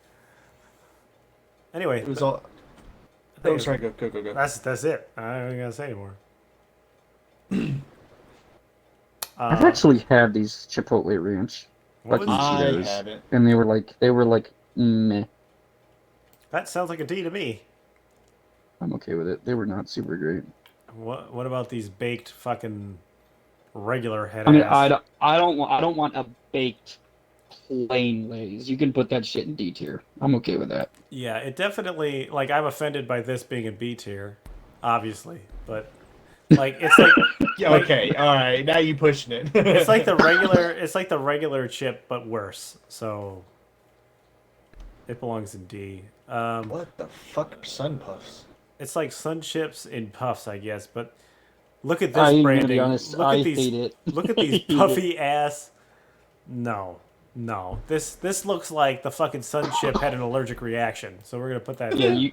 Anyway, It was all. think Oh, sorry. Go. that's it. I ain't gonna say anymore. I've actually had these Chipotle Ranch, What was fucking I Cheetos, haven't. and they were like meh. that sounds like a D to me. I'm okay with it. They were not super great. What about these baked fucking regular head I mean, ass? I don't want a baked plain Lay's. You can put that shit in D tier. I'm okay with that. Yeah, it definitely like I'm offended by this being in B tier, obviously, but like it's like Yeah, okay, all right. Now you pushing it. it's like the regular chip but worse. So it belongs in D. What the fuck are Sun Puffs? It's like Sun Chips in puffs, I guess. But look at this I'm gonna branding. be honest. Look I at these. hate it. Look at I these hate it. puffy ass. No, no. This looks like the fucking Sun Chip had an allergic reaction. So we're gonna put that. Yeah, in.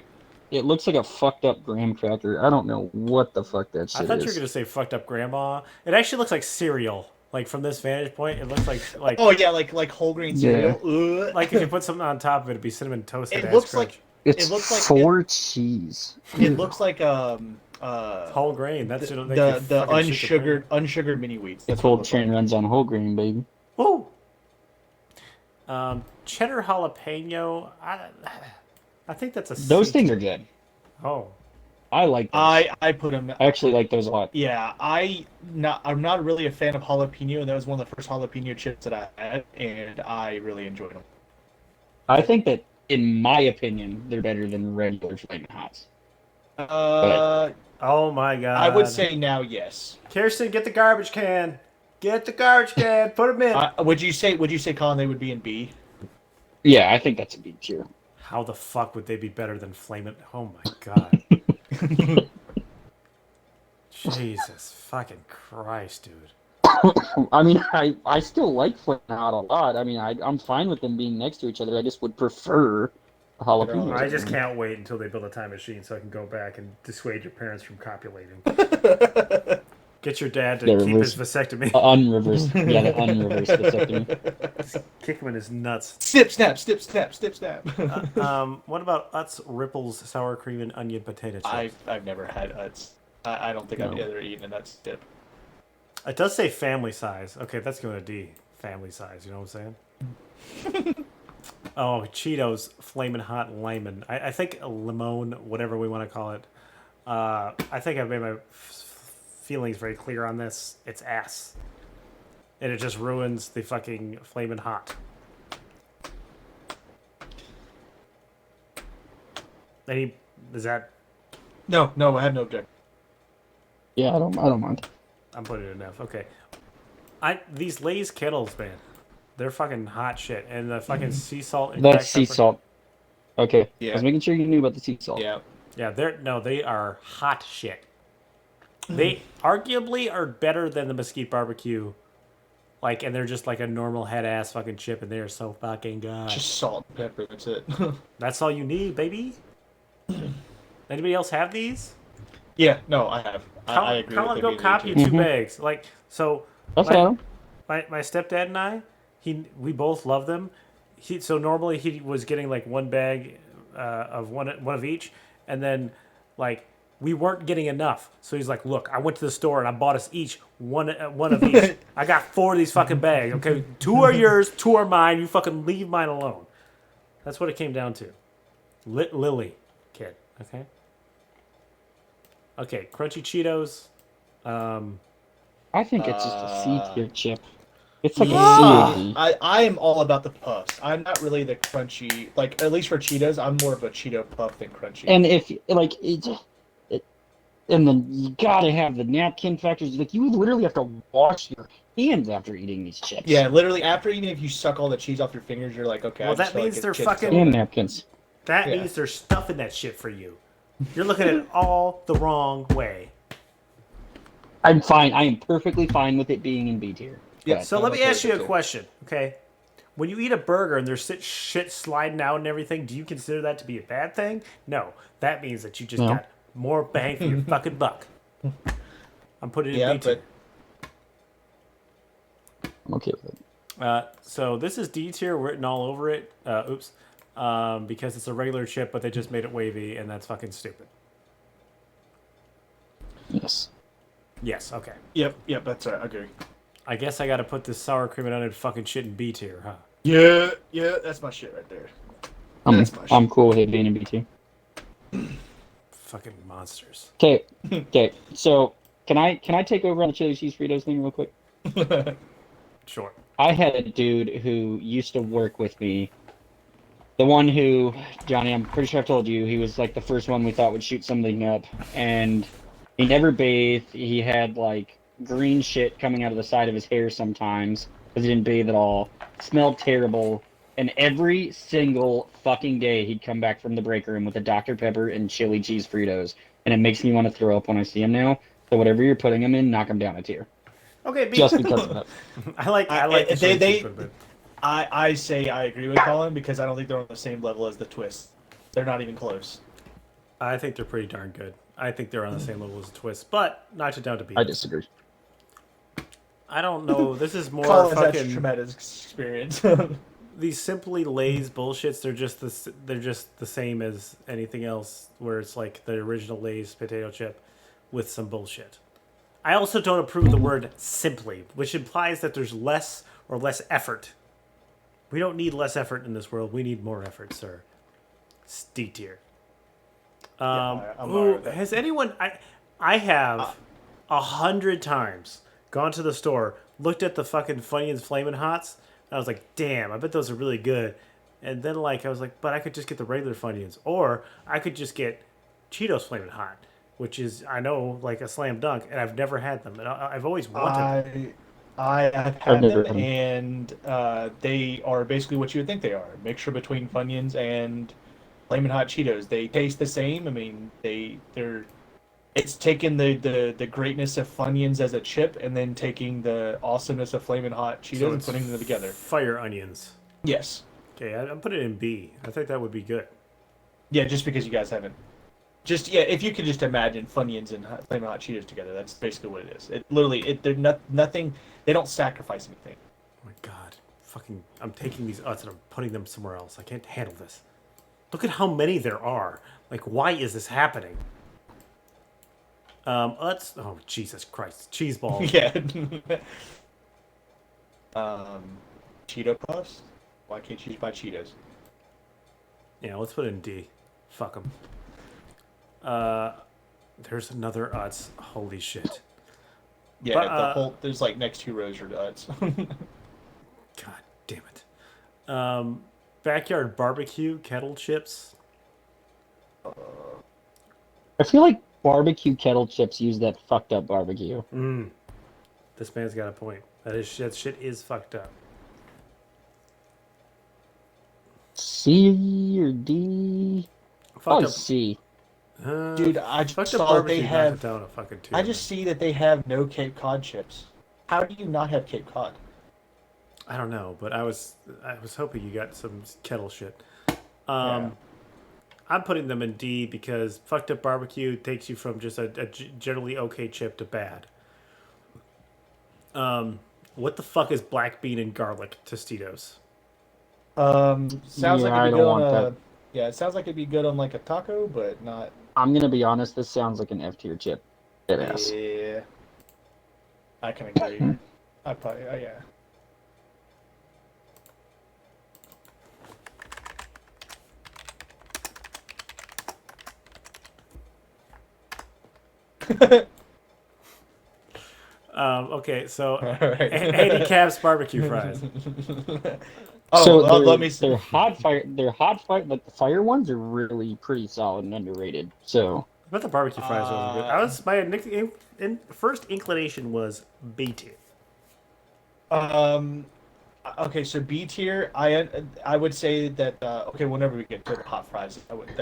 It looks like a fucked up graham cracker. I don't know what the fuck that I shit thought you were is. gonna say fucked up grandma. It actually looks like cereal. Like from this vantage point, it looks like Oh yeah, like whole grain cereal. Ugh. like if you put something on top of it, it'd be cinnamon toasted. It ass looks crunch. like It's It looks like for cheese. it looks like whole grain. That's the make you fucking shoot the brain. unsugared mini wheats. The That's what it cold looks train runs on whole grain, baby. Woo! Cheddar jalapeno. I think that's a. Those C. things are good. Oh, I like those. I put them. I actually like those a lot. Yeah, I'm not really a fan of jalapeno, and that was one of the first jalapeno chips that I had, and I really enjoyed them. I think that, in my opinion, they're better than regular Flamin' Hots. oh my god! I would say now, yes. Kirsten, get the garbage can. Get the garbage can. Put them in. Would you say, Colin, they would be in B? Yeah, I think that's a B tier. How the fuck would they be better than Flamin'? Oh my god! Jesus fucking Christ, dude. I mean, I still like Flamin' Hot a lot. I mean, I'm fine with them being next to each other. I just would prefer a jalapeno. I just can't wait until they build a time machine so I can go back and dissuade your parents from copulating. Get your dad to Yeah, keep reverse- his vasectomy. Unreversed. Yeah, the unreversed vasectomy. Kick him in his nuts. Snip, snap, snip, snap, snip, snap. What about Utz Ripples sour cream and onion potato chips? I've never had Utz. I don't think I've No. ever eaten that dip. It does say family size. Okay, that's going to D. Family size. You know what I'm saying? Oh, Cheetos Flamin' Hot Lemon. I think a limon, whatever we want to call it. I think I've made my feelings very clear on this. It's ass. And it just ruins the fucking Flamin' Hot. Is that... No, I have no objection. Yeah, I don't mind. I'm putting it enough. Okay. These Lay's Kittles, man. They're fucking hot shit. And the fucking sea salt and That's cracked sea pepper- salt. Okay. Yeah. I was making sure you knew about the sea salt. Yeah. Yeah, they are hot shit. They arguably are better than the Mesquite Barbecue. Like, and they're just like a normal head ass fucking chip, and they are so fucking good. Just salt and pepper, that's it. That's all you need, baby. Anybody else have these? Yeah, no, I have. I agree Colin, with go it being copy there, 2 too. bags. Like, so That's my, all. my stepdad and I, we both love them. So normally he was getting like 1 bag of one of each, and then like we weren't getting enough. So he's like, "Look, I went to the store and I bought us each one of each. I got 4 of these fucking bags. Okay, 2 are yours, 2 are mine. You fucking leave mine alone." That's what it came down to. Lily, kid. Okay. Okay, crunchy Cheetos. I think it's just a C tier chip. It's like Yeah. a C. I am all about the puffs. I'm not really the crunchy, like, at least for Cheetos, I'm more of a Cheeto puff than crunchy. And if like and then you gotta have the napkin factors. Like you literally have to wash your hands after eating these chips. Yeah, literally, after eating, if you suck all the cheese off your fingers, you're like, okay. Well, I just that feel means like they're it's chips. fucking- And napkins. That Yeah. means they're stuffing that shit for you. You're looking at it all the wrong way. I'm fine. I am perfectly fine with it being in B tier. Yeah, But So I'm let me okay ask with you it, a too. question, okay? When you eat a burger and there's shit sliding out and everything, do you consider that to be a bad thing? No. That means that you just No. got more bang for your fucking buck. I'm putting it Yeah, in B tier. I'm okay with it. So this is D tier written all over it. Because it's a regular chip, but they just made it wavy, and that's fucking stupid. Yes. Yes, okay. Yep, that's right, I agree. I guess I gotta put this sour cream and onion fucking shit in B tier, huh? Yeah, that's my shit right there. That's my I'm cool with it being in B tier. Fucking monsters. Okay. Okay. So can I take over on the chili cheese Fritos thing real quick? Sure. I had a dude who used to work with me. The one who, Johnny, I'm pretty sure I've told you, he was like the first one we thought would shoot something up. And he never bathed. He had like green shit coming out of the side of his hair sometimes because he didn't bathe at all. Smelled terrible. And every single fucking day, he'd come back from the break room with a Dr. Pepper and chili cheese Fritos, and it makes me want to throw up when I see him now. So whatever you're putting him in, knock him down a tier, Okay, B. just because of that. I like the they- chili they- cheese bit. I say I agree with Colin because I don't think they're on the same level as the Twist. They're not even close. I think they're pretty darn good. I think they're on the same level as a Twist, but knocked it down to B. I disagree. I don't know. This is more Colin's such a fucking traumatic experience. these Simply Lay's bullshits. They're just the same as anything else. Where it's like the original Lay's potato chip with some bullshit. I also don't approve the word simply, which implies that there's less effort. We don't need less effort in this world. We need more effort, sir. D tier. I'm alright with that. Has anyone? I have 100 times gone to the store, looked at the fucking Funyuns Flamin' Hots, and I was like, damn, I bet those are really good. And then I was like, but I could just get the regular Funyuns, or I could just get Cheetos Flamin' Hot, which is, I know, like a slam dunk, and I've never had them, and I've always wanted them. I have I've had never them, had 'em. and they are basically what you would think they are. A mixture between Funyuns and Flamin' Hot Cheetos. They taste the same. I mean, they're it's taking the greatness of Funyuns as a chip and then taking the awesomeness of Flamin' Hot Cheetos So and it's putting them together. Fire onions. Yes. Okay, I'm putting it in B. I think that would be good. Yeah, just because you guys haven't. Just yeah, if you could just imagine Funyuns and Flamin' Hot Cheetos together, that's basically what it is. It literally, they're nothing. They don't sacrifice anything. Oh my god. Fucking, I'm taking these Utz and I'm putting them somewhere else. I can't handle this. Look at how many there are. Like, why is this happening? Utz. Oh, Jesus Christ. Cheese balls. Yeah. Cheeto Puffs. Why can't you just buy Cheetos? Yeah, let's put it in D. Fuck them. There's another Utz. Holy shit. Yeah, But, there's like next 2 rows are nuts. God damn it. Backyard barbecue, kettle chips. I feel like barbecue kettle chips use that fucked up barbecue. This man's got a point. That shit is fucked up. C or D? Fucked Probably up. C. Dude, I Fucked just up saw that they barbecue knocked it have. down a fucking 2. I just see that they have no Cape Cod chips. How do you not have Cape Cod? I don't know, but I was hoping you got some kettle shit. Yeah. I'm putting them in D because fucked up barbecue takes you from just a generally okay chip to bad. What the fuck is black bean and garlic Tostitos? Sounds Yeah, like I it'd be don't good on want a. that. Yeah, it sounds like it'd be good on like a taco, but not. I'm gonna be honest, this sounds like an F tier chip. It is. Yeah. I can agree. I probably. Yeah. Okay, so Alright. handicaps barbecue fries. Oh, So well, they're, let me see. they're hot fire. They're hot fire. Like the fire ones are really pretty solid and underrated. So But the barbecue fries wasn't good. My first inclination was B tier. Okay, so B tier, I would say that okay, whenever we get to the hot fries,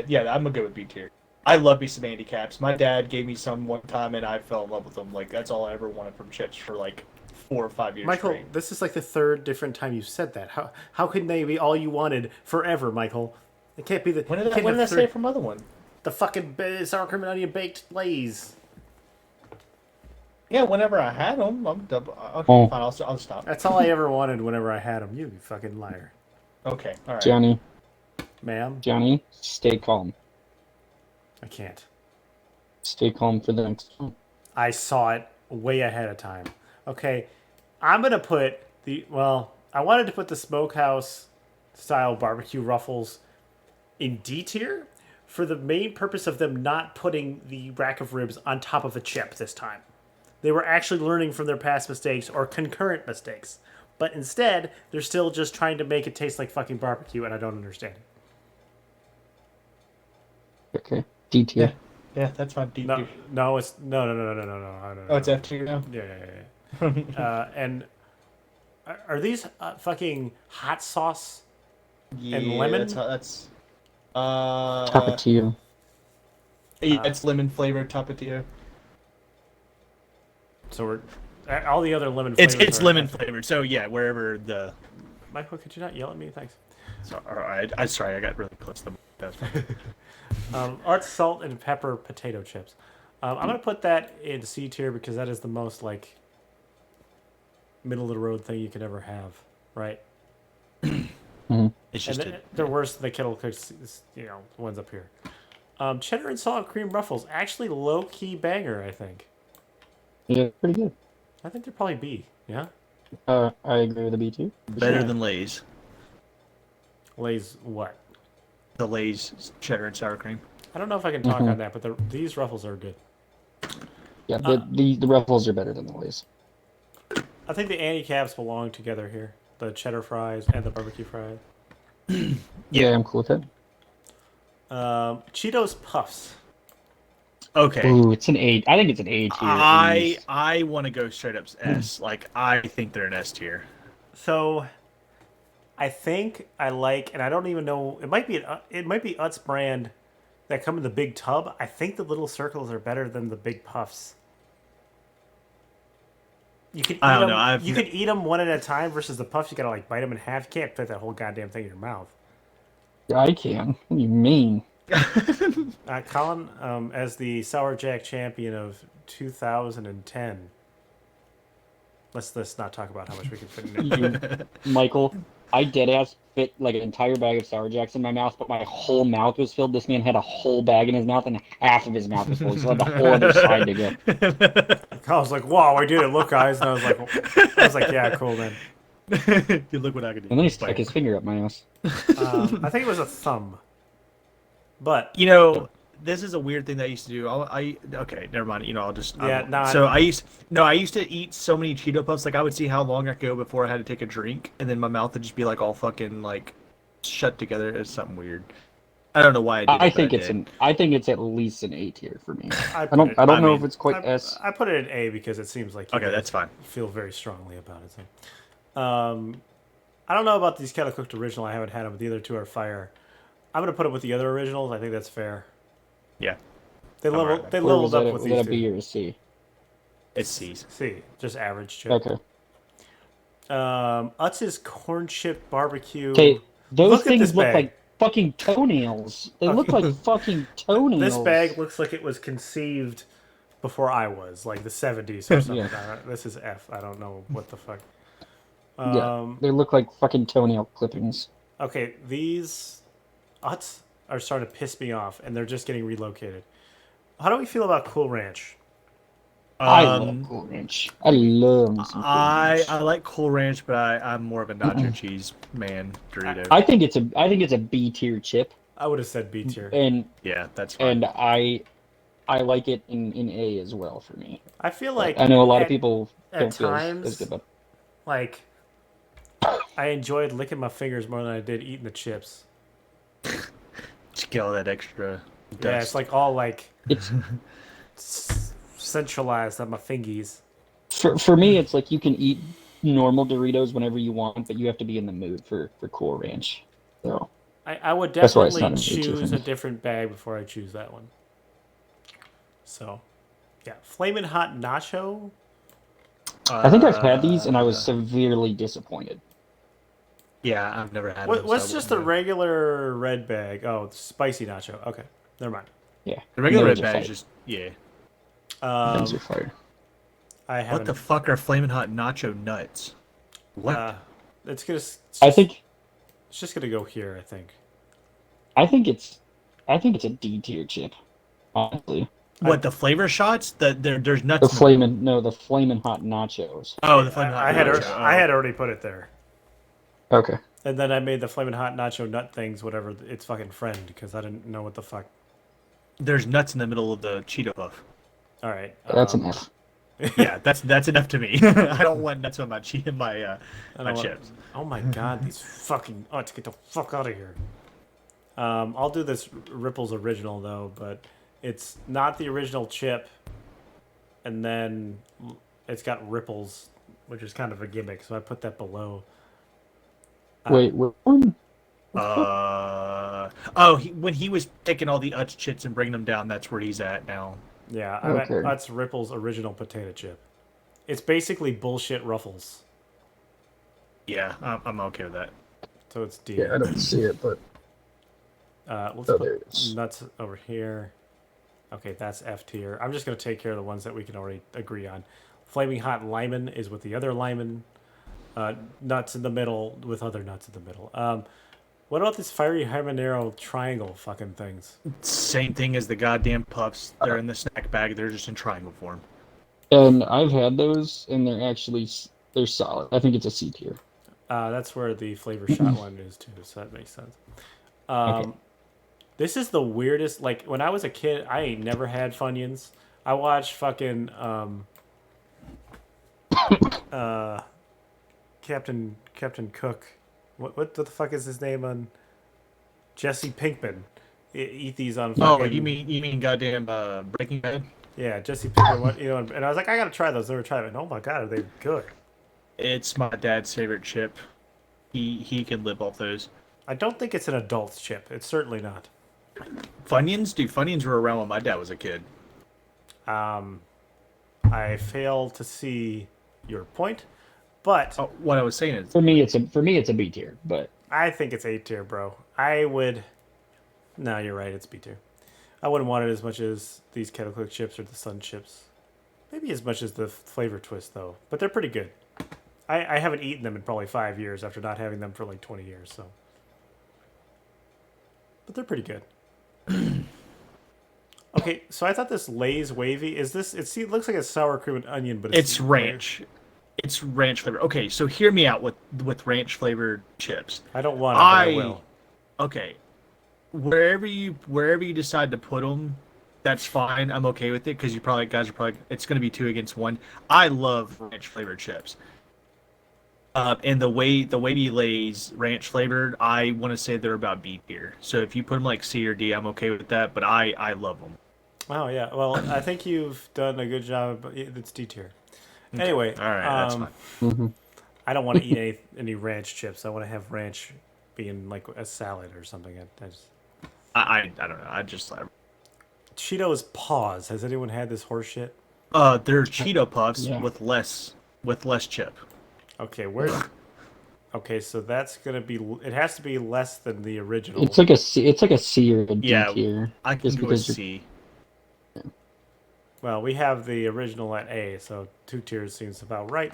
yeah, I'm gonna go with B tier. I love me some handicaps. My dad gave me some one time, and I fell in love with them. Like that's all I ever wanted from chips for like 4 or 5 years Michael, straight. this is like the third different time you've said that. How can they be all you wanted forever, Michael? It can't be the. When it did I, can't when be did I the say third- it from other one? The fucking sour cream and onion baked Lay's. Yeah, whenever I had them, I'm double. Okay, Oh. fine. I'll stop. That's all I ever wanted whenever I had them. You fucking liar, Okay, all right. ma'am. Johnny, stay calm. I can't. Stay calm for the next one. I saw it way ahead of time. Okay, I'm gonna put I wanted to put the smokehouse style barbecue ruffles in D tier for the main purpose of them not putting the rack of ribs on top of a chip this time. They were actually learning from their past mistakes or concurrent mistakes. But instead, they're still just trying to make it taste like fucking barbecue, and I don't understand it. Okay. D tier. Yeah, that's fine. D No, tier. no, it's no. Oh, it's F tier now. Yeah. And are these fucking hot sauce And lemon? That's Tapatio. yeah, it's lemon flavored Tapatio. So we're all the other lemon It's flavors. it's are- lemon flavored. So yeah, wherever the. Michael, could you not yell at me? Thanks. So, I'm sorry, I got really close to the. That's fine. Art's salt and pepper potato chips. I'm gonna put that in C tier because that is the most like middle of the road thing you could ever have, right? It's And just they're worse than the kettle cooks, the ones up here. Cheddar and salt cream ruffles, actually low key banger. I think. Yeah, pretty good. I think they're probably B. Yeah. I agree with the B too. better Yeah. than Lay's. Lay's what? The Lay's cheddar and sour cream. I don't know if I can talk on that, but these ruffles are good. Yeah, the Ruffles are better than the Lay's. I think the Annie caps belong together here. The cheddar fries and the barbecue fries. Yeah, I'm cool with that. Cheetos Puffs. Okay. Ooh, it's an A. I think it's an A tier. I want to go straight up S. Like I think they're an S tier. So, I think I like, and I don't even know. It might be Utz brand that come in the big tub. I think the little circles are better than the big puffs. You can eat I don't them, know, you can eat them one at a time versus the puffs. You gotta like bite them in half. You can't fit that whole goddamn thing in your mouth. I can. What do you mean? Colin, as the Sour Jack champion of 2010. Let's not talk about how much we can fit in it. Michael, I deadass fit like an entire bag of Sour Jacks in my mouth, but my whole mouth was filled. This man had a whole bag in his mouth, and half of his mouth was full. He still had the whole other side to go. I was like, "Wow, I did it! Look, guys!" And I was like, "Yeah, cool, then." Dude, look what I can do. And then he stuck his finger up my ass. I think it was a thumb, but You know, this is a weird thing that I used to do. Okay, never mind. You know, I'll just Yeah, no, So I used to eat so many Cheeto Puffs. Like I would see how long I could go before I had to take a drink, and then my mouth would just be like all fucking like shut together. It's something weird. I don't know why I did it. I but think I it's did. I think it's at least an A tier for me. I I put don't it- I don't I know mean, if it's quite S. I put it in A because it seems like you Okay, guys that's fine. feel very strongly about it. So. I don't know about these kettle cooked original. I haven't had them, but the other two are fire. I'm gonna put them with the other originals. I think that's fair. Yeah, They I'm leveled alright. they Or leveled was up that with was these that a two. B or a C? it's C's. See, just average chip. Okay. Utz's corn chip barbecue. Okay, those Look at this things look bag. like fucking toenails. They look like fucking toenails. This bag looks like it was conceived before I was, like the 70s or something. Yeah. This is F. I don't know what the fuck. Yeah, they look like fucking toenail clippings. Okay, these Utz are starting to piss me off, and they're just getting relocated. How do we feel about Cool Ranch? I love Cool Ranch. I love me some Cool Ranch. I like Cool Ranch, but I'm more of a nacho cheese man Dorito. I think it's a B tier chip, I would have said B tier. and Yeah, that's fine. I like it in A as well for me. I feel like I know a lot at- of people at don't feel times- as good about. like I enjoyed licking my fingers more than I did eating the chips. Just get all that extra dust. Yeah, it's like all like It's centralized on my fingies. for me. It's like you can eat normal Doritos whenever you want, but you have to be in the mood for Cool Ranch. So I would That's why it's definitely not an A tier for choose a me. different bag before I choose that one. So, yeah, Flamin' Hot Nacho. I think I've had these, and I was severely disappointed. Yeah, I've never had. What, them, what's so I just the wouldn't know. regular red bag? Oh, spicy nacho. Okay, never mind. Yeah, The regular red those are bag fire. is just yeah. Those are fire. I What haven't. the fuck are flaming hot nacho nuts? What? It's gonna. I think it's just gonna go here. I think. it's a D tier chip. Honestly, What the flavor shots? There's nuts. the in them. flaming hot nachos. Oh, the flaming hot. I had nacho. I had already put it there, Okay. and then I made the Flamin' Hot Nacho nut things, whatever its fucking friend, because I didn't know what the fuck. There's nuts in the middle of the Cheeto puff. All right, That's an F. Yeah, that's enough to me. I don't want nuts on my my I my don't want- chips. Oh my god, these fucking Utz, get the fuck out of here. I'll do this Ripples original though, but it's not the original chip, and then it's got ripples, which is kind of a gimmick. So I put that below. Wait, what one? When he was taking all the Utz chips and bringing them down, that's where he's at now. Yeah, I meant Okay. Utz Ripple's original potato chip. It's basically bullshit Ruffles. Yeah, I'm okay with that. So it's D. Yeah, I don't see it, but Let's Oh, there it put is. nuts over here. Okay, that's F tier. I'm just going to take care of the ones that we can already agree on. Flaming Hot Lyman is with the other Lyman. Nuts in the middle with other nuts in the middle. What about this Fiery Habanero triangle fucking things? Same thing as the goddamn puffs. They're in the snack bag. They're just in triangle form. and I've had those, and they're solid. I think it's a C tier. That's where the flavor shot one is too, so that makes sense. Okay. This is the weirdest. Like when I was a kid, I ain't never had Funyuns. I watched fucking Captain Cook. What the fuck is his name on Jesse Pinkman? Eat these on Oh, fucking. you mean goddamn Breaking Bad? Yeah, Jesse Pinkman. What And I was like, I gotta try those. Never tried it. Oh my god, are they good? It's my dad's favorite chip. He can live off those. I don't think it's an adult's chip. It's certainly not. Funyuns, dude. Funyuns were around when my dad was a kid. I fail to see your point, but Oh, what I was saying is, For me, it's a B tier. But I think it's A tier, bro. I would. No, you're right. It's B tier. I wouldn't want it as much as these Kettle Cook chips or the Sun chips. Maybe as much as the Flavor Twist, though. But they're pretty good. I haven't eaten them in probably 5 years after not having them for like 20 years. So, but they're pretty good. Okay, so I thought this Lay's wavy is this. It looks like it's sour cream and onion, but it's ranch. It's ranch flavor. Okay, so hear me out with ranch flavored chips. I don't want it, but I will. Okay, wherever you decide to put them, that's fine. I'm okay with it because guys are probably it's going to be 2 against 1. I love ranch flavored chips. And the Wavy Lay's ranch flavored, I want to say they're about B tier. So if you put them like C or D, I'm okay with that. But I love them. Oh yeah. Well, I think you've done a good job. But it's D tier. Anyway, All right, that's fine. I don't want to eat any ranch chips. I want to have ranch being like a salad or something. I just... I don't know. I just Cheetos Paws. Has anyone had this horse shit? they're Cheeto Puffs Yeah. with less chip. Okay, where's... Okay, so that's gonna be. It has to be less than the original. it's like a C. It's like a C or a D Yeah, tier. I can Just go with because you're- C. Well, we have the original at A, so 2 tiers seems about right.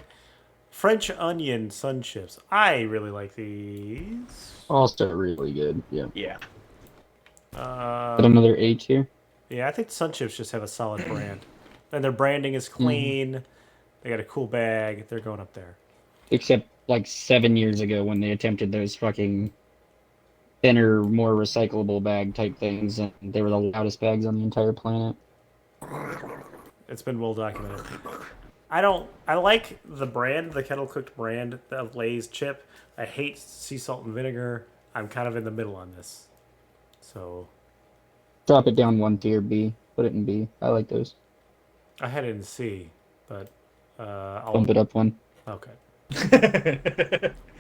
French onion sun chips. I really like these. Also really good. Yeah. Yeah. But another A tier. Yeah, I think sun chips just have a solid brand, and their branding is clean. They got a cool bag. They're going up there. Except like 7 years ago when they attempted those fucking thinner, more recyclable bag type things, and they were the loudest bags on the entire planet. It's been well documented. I like the brand, the kettle cooked brand of Lay's chip. I hate sea salt and vinegar. I'm kind of in the middle on this. So Drop it down 1 tier, B. Put it in B. I like those. I had it in C, but I'll Bump it up 1. okay.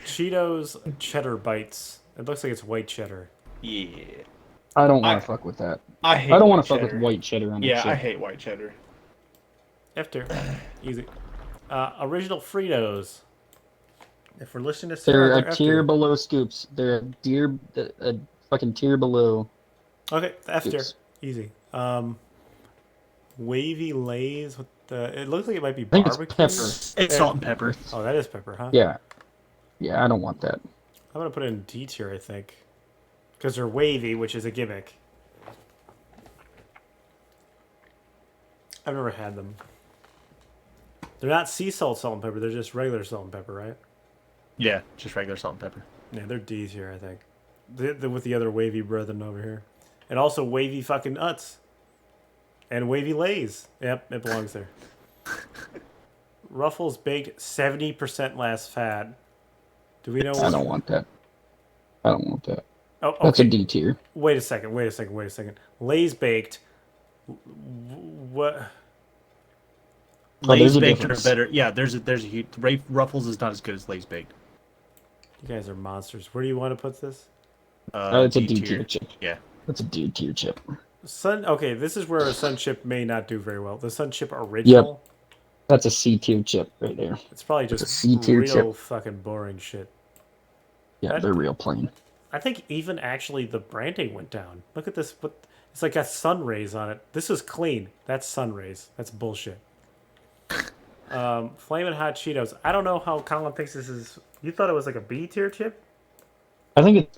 Cheetos cheddar bites. It looks like it's white cheddar. Yeah. I don't I- want to fuck with that. I hate. I don't want white to fuck with cheddar. white cheddar on a Yeah, chip. I hate white cheddar. F tier. Easy. Original Fritos. If we're listening to They're Sarah, a F tier below Scoops. They're a fucking tier below. Okay, F tier. Oops. Easy. Wavy Lays with the. It looks like it might be I think it's barbecue. pepper. It's salt and pepper. Oh, that is pepper, huh? Yeah. Yeah, I don't want that. I'm gonna put it in D tier, I think, because they're wavy, which is a gimmick. I've never had them. They're not sea salt, salt and pepper. They're just regular salt and pepper, right? Yeah, just regular salt and pepper. Yeah, they're D tier, I think. They're with the other wavy brethren over here, and also wavy fucking nuts, and wavy Lays. Yep, it belongs there. Ruffles baked 70% less fat. Do we know? I don't want that. I don't want that. Oh, okay. That's a D tier. Wait a second. Lay's baked. What? Lay's there's a baked are difference. better. Yeah, there's a huge. Ruffles is not as good as Lay's baked. You guys are monsters. Where do you want to put this? Oh, it's a D tier tier. chip. Yeah. That's a D tier chip. Okay, this is where a Sun Chip may not do very well. The Sun Chip original, That's a C tier chip right there. it's probably a just C tier real chip. fucking boring shit. Yeah, That- they're real plain. I think even actually the branding went down. Look at this. It's like got sun rays on it. This is clean. That's sun rays. That's bullshit. Flamin' Hot Cheetos. I don't know how Colin thinks this is. You thought it was like a B tier chip? I think it,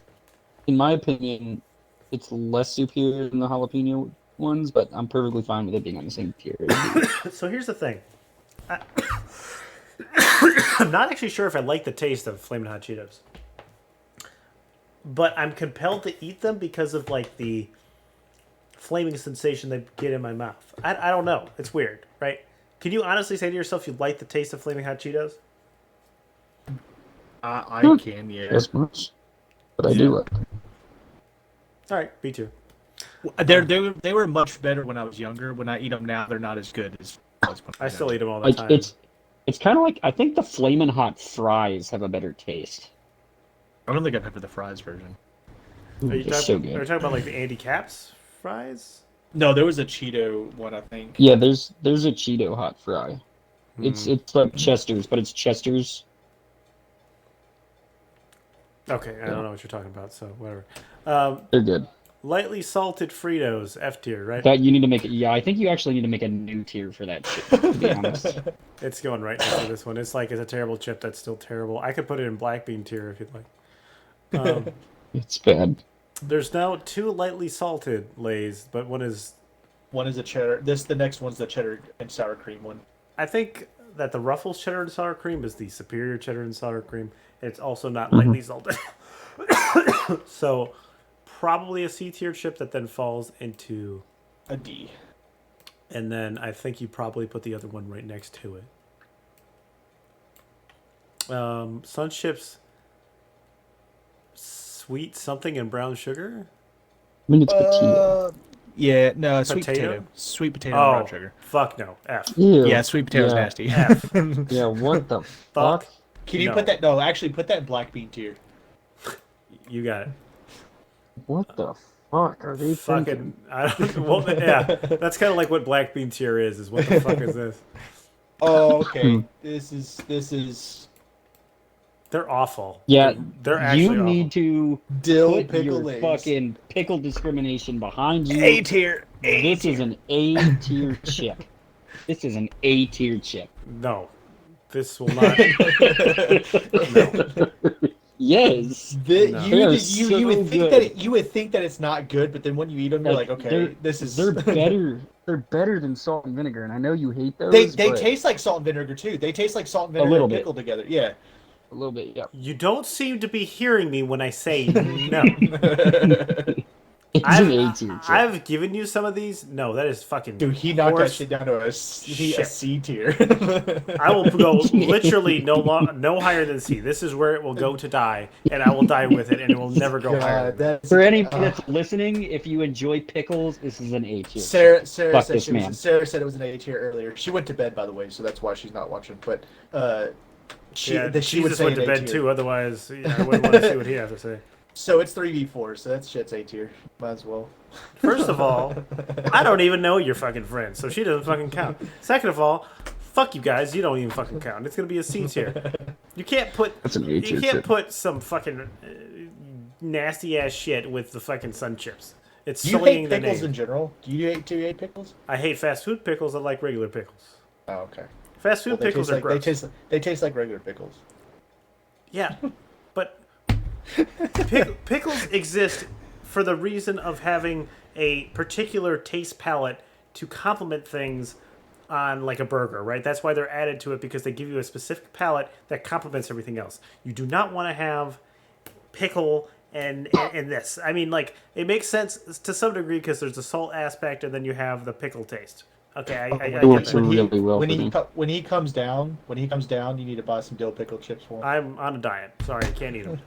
in my opinion, it's less superior than the jalapeno ones, but I'm perfectly fine with it being on the same tier. So here's the thing. I'm not actually sure if I like the taste of Flamin' Hot Cheetos, but I'm compelled to eat them because of like the flaming sensation they get in my mouth. I don't know. It's weird, right? Can you honestly say to yourself you like the taste of Flaming Hot Cheetos? I can, yeah. As much, but I do like. All right, B tier. They were much better when I was younger. When I eat them now, they're not as good as. I still eat them all the Like time. it's kind of like I think the Flamin' Hot fries have a better taste. I don't think I've had the fries version. Are you They're talking, so are you good. talking about like the Andy Caps fries? No, there was a Cheeto one, I think. Yeah, there's a Cheeto hot fry. It's Hmm. like Chester's, but it's Chester's. Okay, I don't know what you're talking about, so whatever. They're good. Lightly salted Fritos, F tier, right? That you need to make it. Yeah, I think you actually need to make a new tier for that shit. To be honest. It's going right next to this one. It's like it's a terrible chip that's still terrible. I could put it in black bean tier if you'd like. It's bad. There's now 2 lightly salted Lays, but one is. One is a cheddar. The next one's the cheddar and sour cream one. I think that the Ruffles cheddar and sour cream is the superior cheddar and sour cream. It's also not lightly salted. So, probably a C tier chip that then falls into. A D. And then I think you probably put the other one right next to it. Sun Chips. Sweet something and brown sugar? I mean, it's potato. Yeah, no, sweet Potato? potato. Sweet potato and brown sugar. Fuck no. F. Ew. Yeah, sweet potato's Yeah. nasty. F. Yeah, what the Fuck. fuck? Can you No. put that? No, actually, put that in black bean tier. You got it. What the fuck are they Fucking. thinking? I don't. Well, yeah. That's kind of like what black bean tier is what the fuck is this? Oh, okay. this is They're awful. Yeah, They're actually you awful. need to dill put pickle your Lays. fucking pickle discrimination behind you. A tier. This is an A tier chip. This is an A tier chip. No. This will not. Yes. No. You would think good. that you would think that it's not good, but then when you eat them, you're like, okay, they're- this is. They're better. They're better than salt and vinegar, and I know you hate those. They but taste like salt and vinegar too. They taste like salt and vinegar little and bit. pickle together. Yeah. a little bit. Yeah. You don't seem to be hearing me when I say no. It's an A tier chip. I've given you some of these. No, that is fucking. Dude, he knocked that horse. shit down to a Shit. C tier. I will go literally no higher than C. This is where it will go to die, and I will die with it, and it will never go higher. than that. For anybody that's listening, if you enjoy pickles, this is an A tier. Sarah Fuck said this she was, man. Sarah said it was an A tier earlier. She went to bed, by the way, so that's why she's not watching. But she Yeah, she would Jesus say went to an A bed tier. too. Otherwise, I wouldn't want to see what he has to say. So it's 3v4, so that shit's A tier. Might as well. First of all, I don't even know your fucking friend, so she doesn't fucking count. Second of all, fuck you guys, you don't even fucking count. It's gonna be a C tier. You can't put That's an A you tier can't chip. put some fucking nasty ass shit with the fucking Sun Chips. It's Do you sullying hate the pickles name. in general? Do you hate pickles? I hate fast food pickles. I like regular pickles. Oh, okay. Fast food Well, pickles are gross. they taste like regular pickles. Yeah, but pickles exist for the reason of having a particular taste palette to complement things on like a burger, right? That's why they're added to it, because they give you a specific palette that complements everything else. You do not want to have pickle and this. I mean, like, it makes sense to some degree because there's the salt aspect and then you have the pickle taste. Okay, I It get works that. really well when for he me. when he comes down, you need to buy some dill pickle chips for him. I'm on a diet. Sorry, I can't eat them.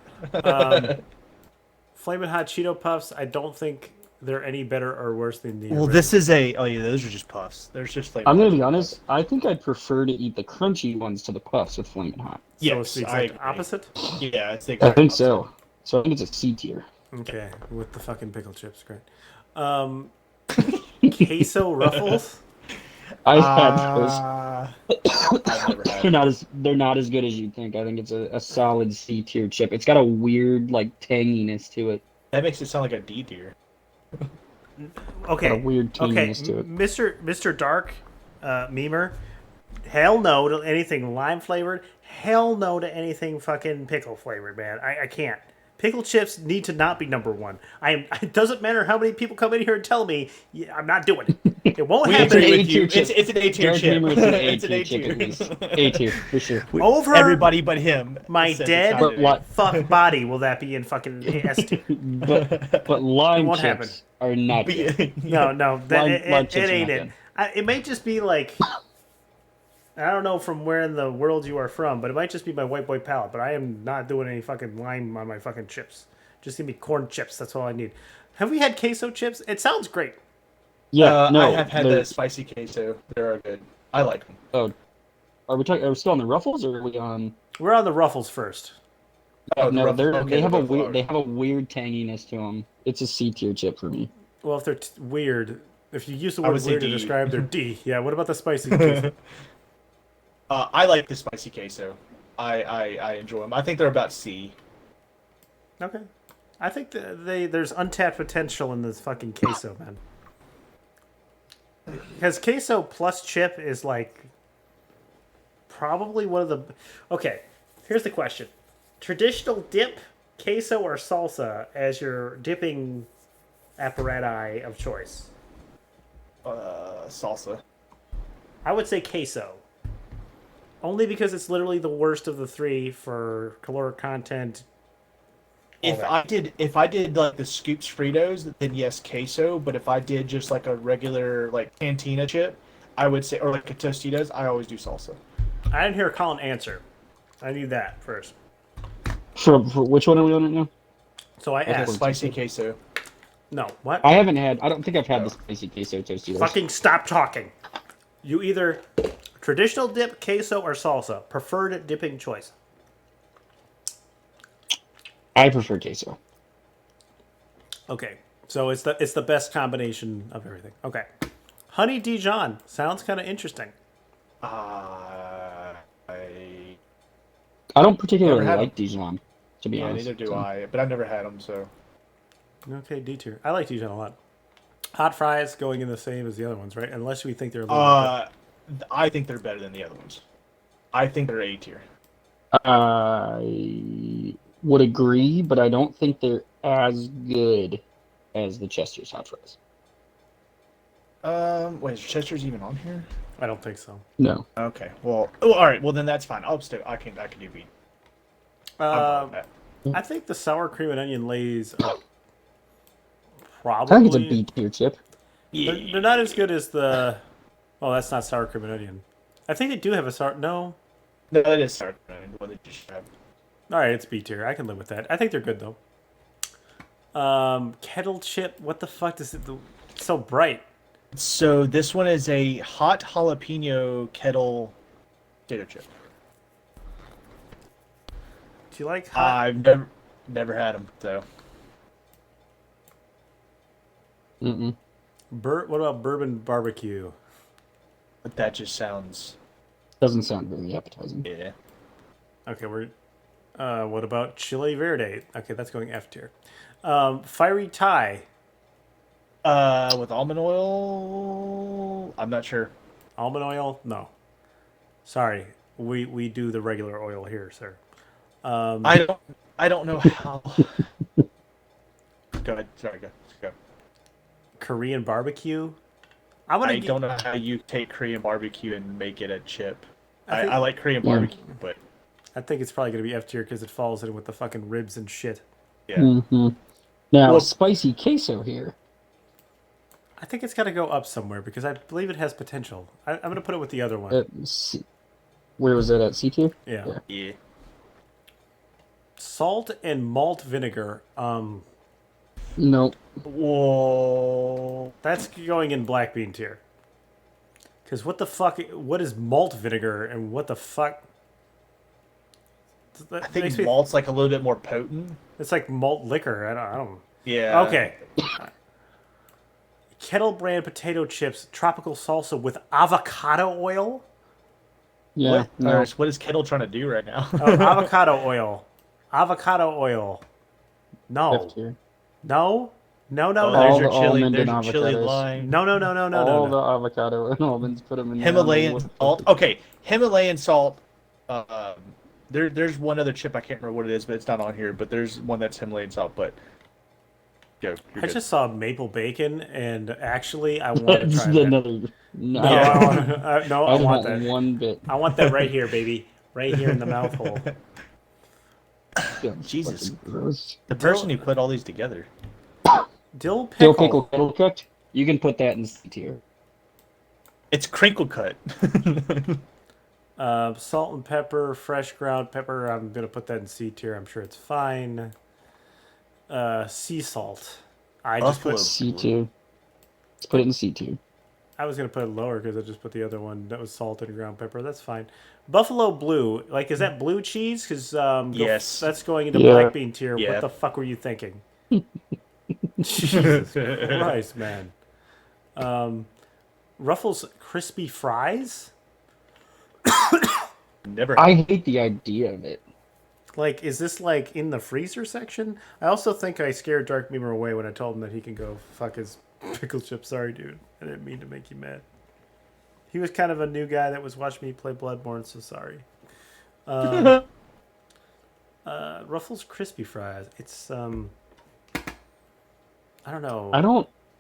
Flamin' Hot Cheeto Puffs, I don't think they're any better or worse than the Well, original. this is a. Oh yeah, those are just puffs. There's just like. I'm gonna be honest. I think I'd prefer to eat the crunchy ones to the puffs with Flamin' Hot. So it's the I exact agree. opposite? Yeah, it's the I exact think opposite. so. So I think it's a C tier. Okay, with the fucking pickle chips, great. Queso Ruffles. I've had those. I've never had They're it. not as good as you'd think. I think it's a solid C tier chip. It's got a weird like tanginess to it. That makes it sound like a D tier. Okay, Got a weird okay, tanginess to it. Mr. Dark, memer. Hell no to anything lime flavored. Hell no to anything fucking pickle flavored, man. I can't. Pickle chips need to not be number one. It doesn't matter how many people come in here and tell me. Yeah, I'm not doing it. It won't We happen. agree an with you. A-tier chip. It's an A tier Dark chip. humor is an It's an A A tier chip at tier. least. A tier for sure. Over Everybody but him. my said it's dead not an A. But fuck body will that be in fucking S tier. but lime won't chips happen. are not good. No, that, Lime it chips are ain't not it. good. It might just be like, I don't know from where in the world you are from, but it might just be my white boy palate. But I am not doing any fucking lime on my fucking chips. Just give me corn chips. That's all I need. Have we had queso chips? It sounds great. Yeah, no. I have had they're- the spicy queso. They're good. I like them. Oh, are we still on the Ruffles or are we on? We're on the Ruffles first. Oh, the No, Ruffles- okay, they have the a Ruffles- weird they have a weird tanginess to them. It's a C tier chip for me. Well, if they're weird, if you use the I word would say weird to D. describe, they're D. Yeah. What about the spicy queso? I like the spicy queso. I enjoy them. I think they're about C. Okay. I think there's untapped potential in this fucking queso, man. Because queso plus chip is like probably one of the. Okay, here's the question: traditional dip, queso or salsa as your dipping apparatus of choice? Salsa. I would say queso. Only because it's literally the worst of the three for caloric content. If I did like the scoops Fritos, then yes, queso. But if I did just like a regular like cantina chip, I would say, or like a Tostitos, I always do salsa. I didn't hear Colin answer. I need that first. For which one are we on right now? So I Like a asked. spicy queso. No, what? I don't think I've had the spicy queso Tostitos. Fucking stop talking. You either traditional dip, queso, or salsa. Preferred dipping choice. I prefer queso. Okay, so it's the best combination of everything. Okay, honey Dijon sounds kind of interesting. I I don't particularly Never had like Dijon, to be yeah, honest. neither do so- I. But I've never had them, so Okay, D tier. I like Dijon a lot. Hot fries going in the same as the other ones, right? Unless we think they're a little bit. I think they're better than the other ones. I think they're A tier. I would agree, but I don't think they're as good as the Chester's hot fries. Wait, is Chester's even on here? I don't think so. No. Okay, well, all right, well then that's fine. I can do B. I'm fine with that. I think the sour cream and onion lays are I think probably. it's a B tier chip. They're not as good as the. Oh, that's not sour cream and onion. I think they do have a sour. No. No, that is sour cream. What they just have. All right, it's B tier. I can live with that. I think they're good though. Kettle chip. What the fuck does it? It's so bright. So this one is a hot jalapeno kettle potato chip. Do you like hot? I've never had them though. Mm-mm. What about bourbon barbecue? But that just sounds Doesn't sound very appetizing. yeah. Okay, we're. What about chili verde? Okay, that's going F tier. Fiery Thai. With almond oil, I'm not sure. Almond oil? No. Sorry, we do the regular oil here, sir. I don't know how. Go ahead. Sorry, go. Korean barbecue. I'm gonna. I don't know how you take Korean barbecue and make it a chip. I think- I like Korean Yeah. barbecue, but I think it's probably gonna be F tier because it falls in with the fucking ribs and shit. yeah. Mm-hmm. Now, Well- spicy queso here. I think it's got to go up somewhere because I believe it has potential. I'm gonna put it with the other one. Where was that at? C tier? Yeah. Yeah. Salt and malt vinegar. No. Whoa. That's going in black bean tier. Because what the fuck? What is malt vinegar and what the fuck? that I think makes me. malt's like a little bit more potent. It's like malt liquor. I don't. Yeah. Okay. Kettle brand potato chips, tropical salsa with avocado oil. Yeah, What, no. or what is Kettle trying to do right now? Oh, avocado oil. Avocado oil. No. F tier. No. No. No. Oh, No. there's All your the chili. almond There's and your chili avocados. lime. No. No. No. No. No. All No. the avocado and almonds, put them in there. Himalayan salt. Okay, Himalayan salt. There's one other chip I can't remember what it is, but it's not on here. But there's one that's Himalayan salt. But go. I just saw maple bacon, and actually, I want to That's try that. another. No, No, I I don't want want that. one bit. I want that right here, baby. Right here in the mouth hole. Yeah, Jesus. fucking gross. the person who put all these together. Dill pickle. Dill pickle kettle cooked. You can put that in C tier. It's crinkle cut. Salt and pepper, fresh ground pepper. I'm gonna put that in C tier. I'm sure it's fine. Sea salt. I just Buffalo. put. C tier. Let's put it in C tier. I was gonna put it lower because I just put the other one that was salt and ground pepper. That's fine. Buffalo blue. Like, is that blue cheese? Because Yes. that's going into Yeah. black bean tier. Yeah. What the fuck were you thinking? Jesus Christ, man. Ruffles crispy fries. Never. I hate the idea of it. Like, is this like in the freezer section? I also think I scared Dark Beamer away when I told him that he can go fuck his pickle chip. Sorry, dude. I didn't mean to make you mad. He was kind of a new guy that was watching me play Bloodborne, so sorry. Ruffles crispy fries. It's I don't know.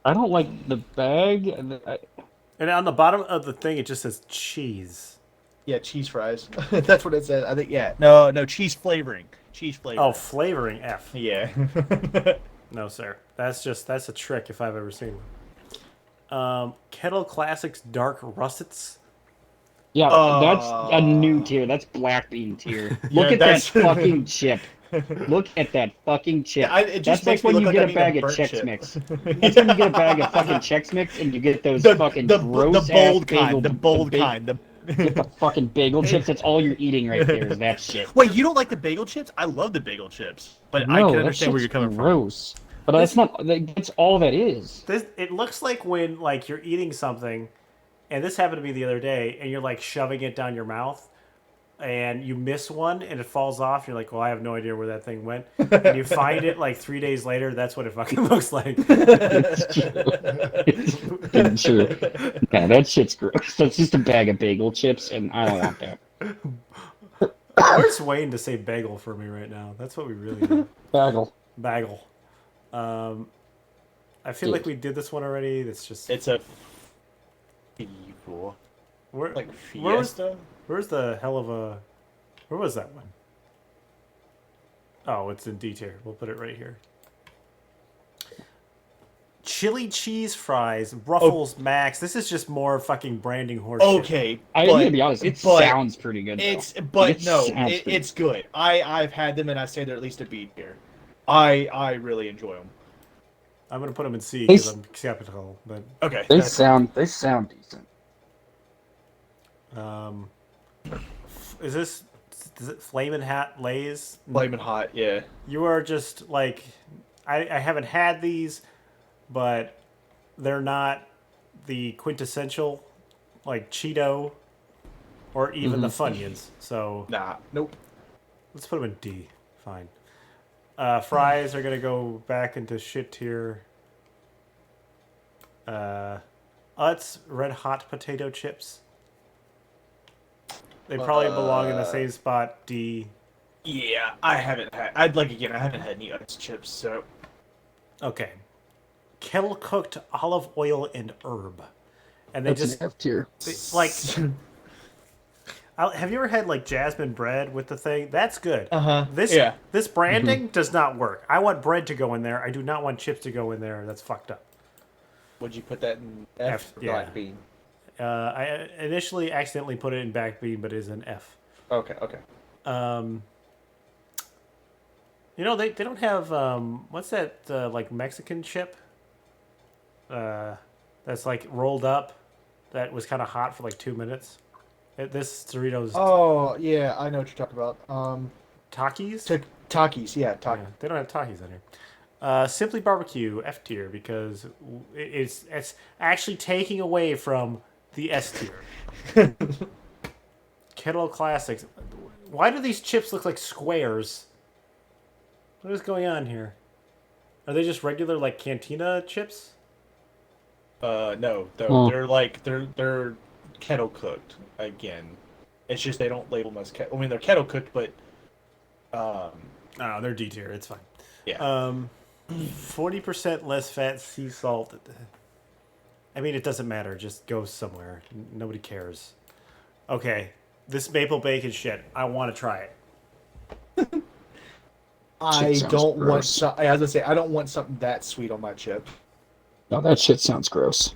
I don't like the bag. And on the bottom of the thing, it just says cheese. Yeah, cheese fries. That's what it said. I think. Yeah. No, cheese flavoring. Cheese flavoring. Oh, flavoring F. Yeah. No, sir. That's a trick if I've ever seen one. Kettle Classics Dark Russets. Yeah, that's a new tier. That's black bean tier. Look at that that's- fucking chip. Look at that fucking chip. Yeah, it just That's makes like me when look you like get I'm a eating bag of burnt Chex chip. Mix. That's when you get a bag of fucking Chex Mix and you get those fucking gross the bold ass bagel, kind. The bold big- kind. Get the fucking bagel chips. That's all you're eating right there is that shit. Wait, you don't like the bagel chips? I love the bagel chips, but I No, can that understand where you're shit's coming from. gross. But that's not. That's all that is. It looks like when like you're eating something, and this happened to me the other day, and you're like shoving it down your mouth, and you miss one, and it falls off. You're like, well, I have no idea where that thing went. And you find it like 3 days later. That's what it fucking looks like. It's true. Yeah, that shit's gross. That's just a bag of bagel chips, and I don't want that. Where's Wayne to say bagel for me right now? That's what we really need. Bagel. Bagel. I feel like we did this one already. It's just It's a evil, where, like where was fiesta. where's the hell of a where was that one? Oh, it's in D tier. We'll put it right here. Chili cheese fries, Ruffles Max. This is just more fucking branding horse shit. Okay, I'm but gonna be honest. It but sounds pretty good. Though. it's but It no, sounds pretty it's good. I've had them and I say they're at least a B tier. I really enjoy them. I'm gonna put them in C They because s- I'm skeptical. But Okay, They that's- sound decent. is it Flamin' Hat Lays? flaming hot. Yeah. You are just like I haven't had these, but they're not the quintessential like Cheeto or even the Funyuns. So Nah. Nope. let's put them in D. Fine. Fries are gonna go back into shit tier. Utz Red Hot Potato Chips. They probably belong in the same spot. D. Yeah, I haven't had. I'd like again. I haven't had any ice chips, so Okay. Kettle cooked olive oil and herb, and they That's just an F tier. like. Have you ever had like jasmine bread with the thing? That's good. Uh-huh. This Yeah. this branding does not work. I want bread to go in there. I do not want chips to go in there. That's fucked up. Would you put that in F, or yeah. black bean? I initially accidentally put it in back bean, but it is an F. Okay. Okay. You know they don't have what's that like Mexican chip? That's like rolled up. That was kind of hot for like 2 minutes. This Doritos. Oh yeah, I know what you're talking about. Takis? Takis, yeah, Yeah, they don't have Takis on here. Simply Barbecue F tier because it's actually taking away from the S tier. Kettle Classics. Why do these chips look like squares? What is going on here? Are they just regular like Cantina chips? No, Oh. they're kettle cooked again. It's just they don't label them as kettle. I mean, they're kettle cooked, but Oh, they're D tier. It's fine. yeah. 40% less fat, sea salt. I mean, it doesn't matter. Just go somewhere. Nobody cares. Okay, this maple bacon shit. I want to try it. I sounds don't want. gross. As I say, I don't want something that sweet on my chip. No, that shit sounds gross.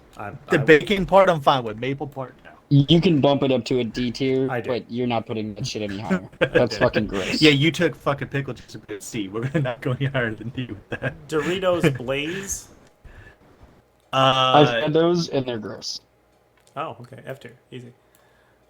The bacon part, I'm fine with. Maple part, no. You can bump it up to a D tier, I do. but you're not putting that shit any higher. That's fucking gross. Yeah, you took fucking pickle chips and put C. We're not going any higher than you with that. Doritos Blaze. I've had those and they're gross. Oh, okay. F tier. Easy.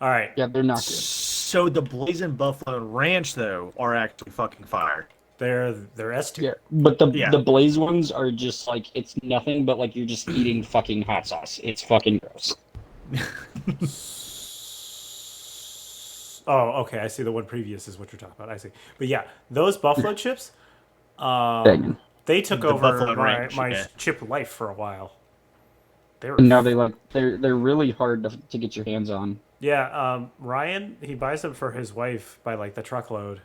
All right. Yeah, they're not good. So the Blazing Buffalo Ranch though are actually fucking fire. They're S tier. Yeah, but the Yeah. the Blaze ones are just like it's nothing but like you're just eating fucking hot sauce. It's fucking gross. Oh, okay. I see the one previous is what you're talking about. I see. But yeah, those buffalo chips, Banging. they took The over Buffalo my, Ranch, my yeah. chip life for a while. They were And now they're really hard to get your hands on. yeah. Ryan, he buys them for his wife by like the truckload.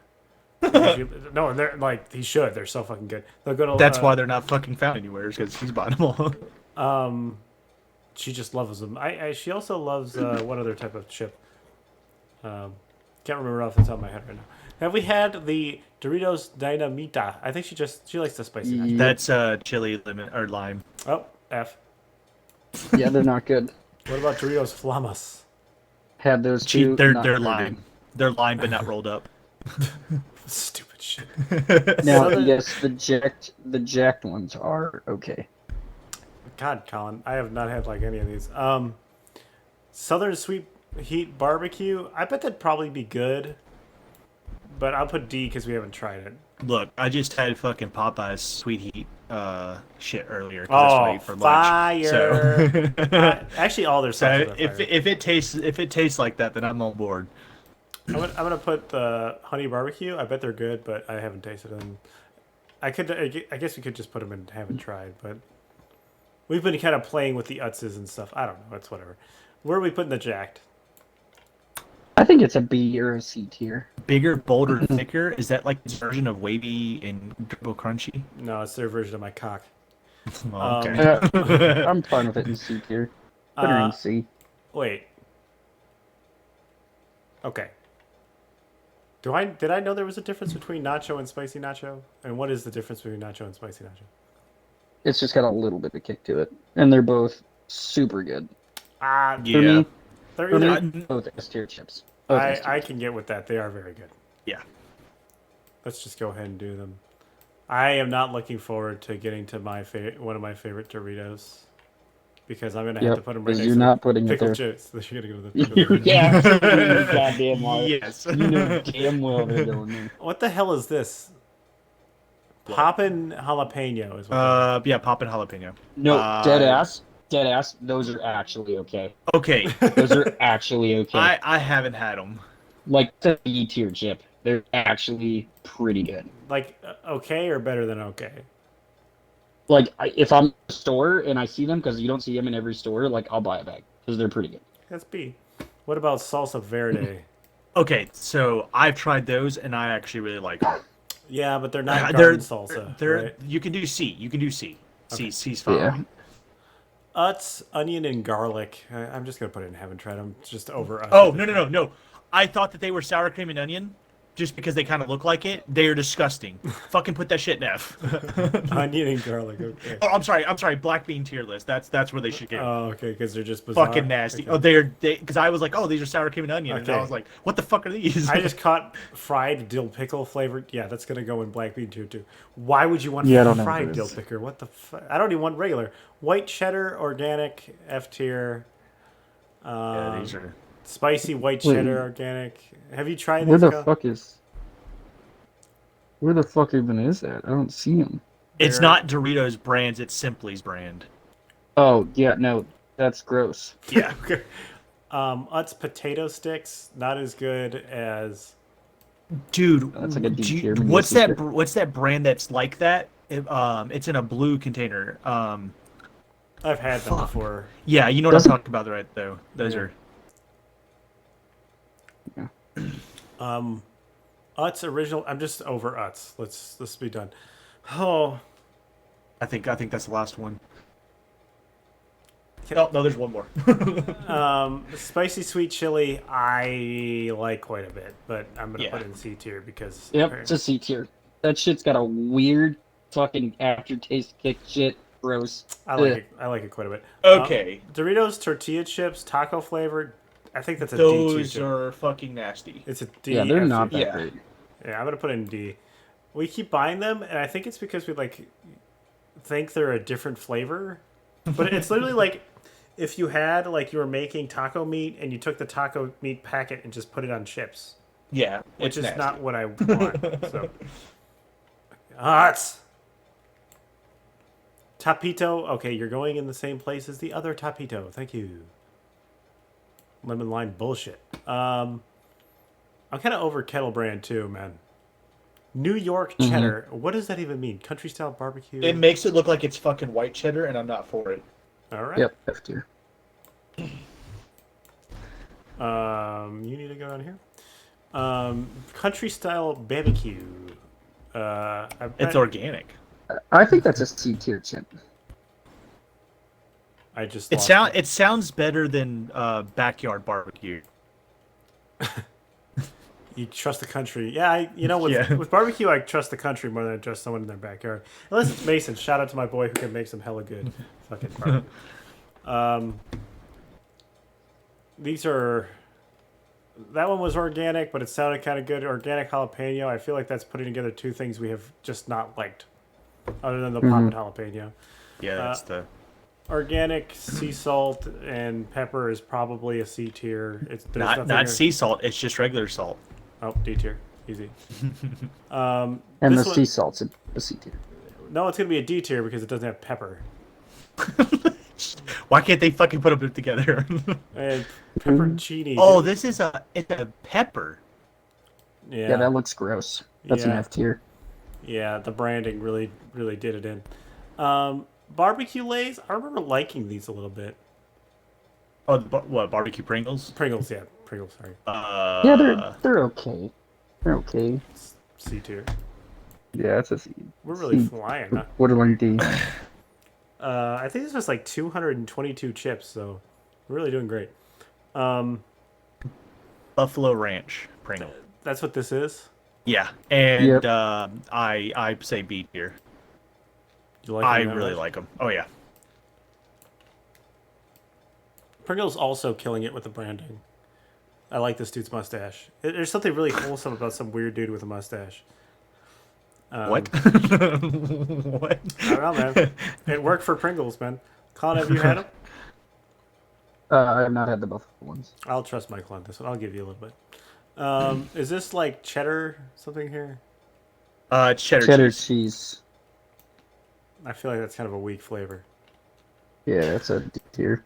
No, they're like he should. They're so fucking good. They'll go to. That's why they're not fucking found anywhere, because he's buying them all. She just loves them. She also loves one other type of chip. Can't remember off the top of my head right now. Have we had the Doritos Dinamita? I think she likes the spicy. Yeah. That's chili lemon or lime. Oh, F. Yeah, they're not good. What about Doritos Flamas? Had those Cheap. two. They're not very lime. They're lime, but not rolled up. Stupid shit. good. Now, Southern- yes, the jacked ones are okay. God, Colin, I have not had like any of these. Southern Sweet Heat Barbecue. I bet that'd probably be good, but I'll put D because we haven't tried it. Look, I just had fucking Popeye's sweet heat shit earlier. 'Cause that's what I Oh, ate for lunch. fire! So, Actually, all their so sauces are if fire. if it tastes like that, then I'm on board. I'm gonna put the honey barbecue. I bet they're good, but I haven't tasted them. I guess we could just put them in. Haven't tried, but we've been kind of playing with the Utzes and stuff. I don't know. It's whatever. Where are we putting the Jacked? I think it's a B or a C tier. Bigger, bolder, thicker. Is that like this version of wavy and Turbo Crunchy? No, it's their version of my cock. Oh, okay. I'm fine with it in C tier. Put her in C. Wait. Okay. Did I know there was a difference between nacho and spicy nacho? And what is the difference between nacho and spicy nacho? It's just got a little bit of kick to it, and they're both super good. Ah, For Yeah. me, they're for either, me, both S tier chips. Both S tier I chips. can get with that. They are very good. Yeah. Let's just go ahead and do them. I am not looking forward to getting to my one of my favorite Doritos because I'm gonna have Yep, to put them right 'cause next you're to not the putting it pickle there. chips. You're gonna go to the pickle Doritos. Yeah, absolutely, goddamn well. Yes. You know damn well they're going there. What the hell is this? Poppin' jalapeno is what. Yeah, poppin' jalapeno. No, Uh, dead ass. Those are actually okay. Okay, Those are actually okay. I haven't had them. Like the B tier chip. They're actually pretty good. Like okay or better than okay? Like if I'm in a store and I see them, because you don't see them in every store, like I'll buy a bag because they're pretty good. That's B. What about salsa verde? Okay, so I've tried those and I actually really like them. Yeah, but they're not They're garden salsa. They're right? you can do C. You can do C. Okay. C's fine. Yeah. Utz, onion, and garlic. I'm just gonna put it in. Haven't tried them. Just over. Utz Oh at this no! I thought that they were sour cream and onion, just because they kind of look like it. They are disgusting. Fucking put that shit in F. point. Onion and garlic. Okay. Oh, I'm sorry. Black bean tier list. That's where they should get. Oh, okay. Because they're just bizarre. Fucking nasty. Okay. Oh, because I was like, oh, these are sour cream and onion, and Okay. I was like, what the fuck are these? I just caught fried dill pickle flavored. Yeah, that's gonna go in black bean tier too. Why would you want Yeah, I don't know fried what it dill is. pickle? What the fuck? I don't even want regular. White cheddar, organic, F tier. Yeah, these are. Spicy white Wait. cheddar, organic. Have you tried Where these? the Kyle? fuck is? Where the fuck even is that? I don't see him. It's They're- not Doritos brands, it's Simply's brand. Oh yeah, no, that's gross. Yeah. Utz potato sticks, not as good as. Dude, That's like a D tier, maybe a what's C that? tier. What's that brand that's like that? It's in a blue container. I've had them Fuck. before. Yeah, you know what Doesn't- I'm talking about, right? Though those Yeah. are. Utz original. I'm just over Utz. Let's be done. Oh, I think that's the last one. Can- Oh no, there's one more. spicy sweet chili. I like quite a bit, but I'm gonna Yeah. put it in C tier because. Yep, it's a C tier. That shit's got a weird fucking aftertaste kick shit. Gross. I like Ugh. it. I like it quite a bit. Okay, Doritos tortilla chips, taco flavored. I think that's a D those tier. are fucking nasty. It's a D. Yeah, they're F not tier. that Yeah. great. Yeah, I'm gonna put it in D. We keep buying them, and I think it's because we like think they're a different flavor. But it's literally like if you had like you were making taco meat and you took the taco meat packet and just put it on chips, Yeah, which it's is nasty. not what I want. So, it's Tapito. Okay, you're going in the same place as the other Tapito. Thank you. Lemon lime bullshit. I'm kind of over Kettle Brand too, man. New York cheddar. What does that even mean? Country style barbecue. It makes it look like it's fucking white cheddar, and I'm not for it. All right. Yep, F tier. You need to go down here. Country style barbecue. It's organic. I think that's a C tier chip. I just. It sounds better than backyard barbecue. You trust the country. Yeah, with, Yeah. with barbecue, I trust the country more than I trust someone in their backyard. Unless it's Mason. Shout out to my boy who can make some hella good fucking barbecue. These are. That one was organic, but it sounded kind of good. Organic jalapeno. I feel like that's putting together two things we have just not liked, other than the poppin' jalapeno. Yeah, that's the. Organic sea salt and pepper is probably a C tier. There's nothing Not here. sea salt. It's just regular salt. Oh, D tier. Easy. And This the one- sea salt's a C tier. No, it's gonna be a D tier because it doesn't have pepper. Why can't they fucking put them together? And pepperoncini. Oh, it's a pepper. yeah, Yeah, that looks gross. That's an Yeah. F tier. yeah. The branding really did it in. Barbecue Lays. I remember liking these a little bit. Oh, what barbecue Pringles? Pringles, yeah, Pringles. Sorry, Yeah, they're okay. They're okay. C tier. Yeah, that's a C. We're really C. flying. Huh? Borderline D. I think this was like 222 chips, so we're really doing great. Buffalo Ranch Pringle. That's what this is. Yeah, and Yep. I say B tier. You like I them that really much? like them. Oh yeah. Pringles also killing it with the branding. I like this dude's mustache. There's something really wholesome about some weird dude with a mustache. What? What? I don't know, man. It worked for Pringles, man. Colin, have you had them? I have not had the buffalo ones. I'll trust Michael on this one. I'll give you a little bit. Is this like cheddar something here? It's cheddar, Cheddar cheese. cheese. I feel like that's kind of a weak flavor. Yeah, that's a D tier.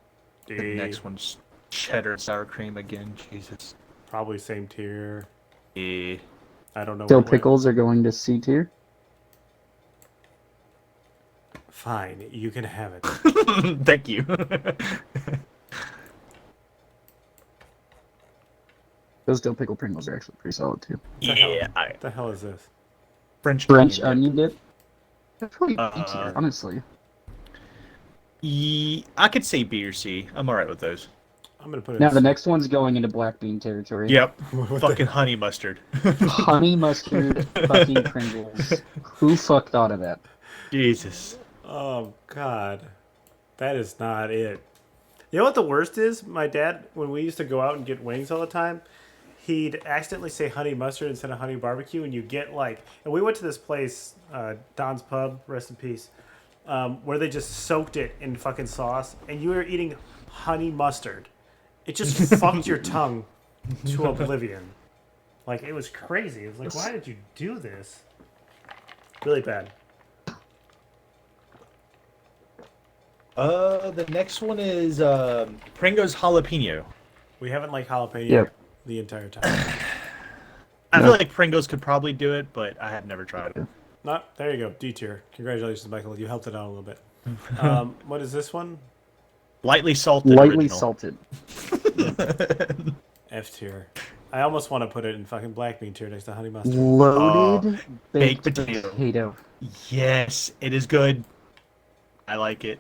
The D, next one's cheddar and sour cream again. Jesus. probably same tier. Yeah. I don't know. Dill what went- pickles are going to C tier. Fine, you can have it. Thank you. Those dill pickle Pringles are actually pretty solid too. yeah. What the hell is this? French French onion. onion dip. That's probably B Uh, tier, honestly. I could say B or C. I'm alright with those. I'm gonna put it. Now in the next one's going into black bean territory. Yep. What the- Fucking honey mustard. Honey mustard fucking Pringles. Who fuck thought of that? Jesus. Oh God, that is not it. You know what the worst is? My dad, when we used to go out and get wings all the time, he'd accidentally say honey mustard instead of honey barbecue, and you get like. And we went to this place, Don's Pub, rest in peace, where they just soaked it in fucking sauce, and you were eating honey mustard. It just fucked your tongue to oblivion. Like it was crazy. It was like, why did you do this? Really bad. The next one is Pringles jalapeno. We haven't liked jalapeno Yep. the entire time. I No. feel like Pringles could probably do it, but I have never tried it. Not there you go. D tier. Congratulations, Michael. You helped it out a little bit. What is this one? Lightly salted. Lightly original. salted. F tier. I almost want to put it in fucking black bean tier next to honey mustard. Loaded baked baked potato. potato. Yes, it is good. I like it.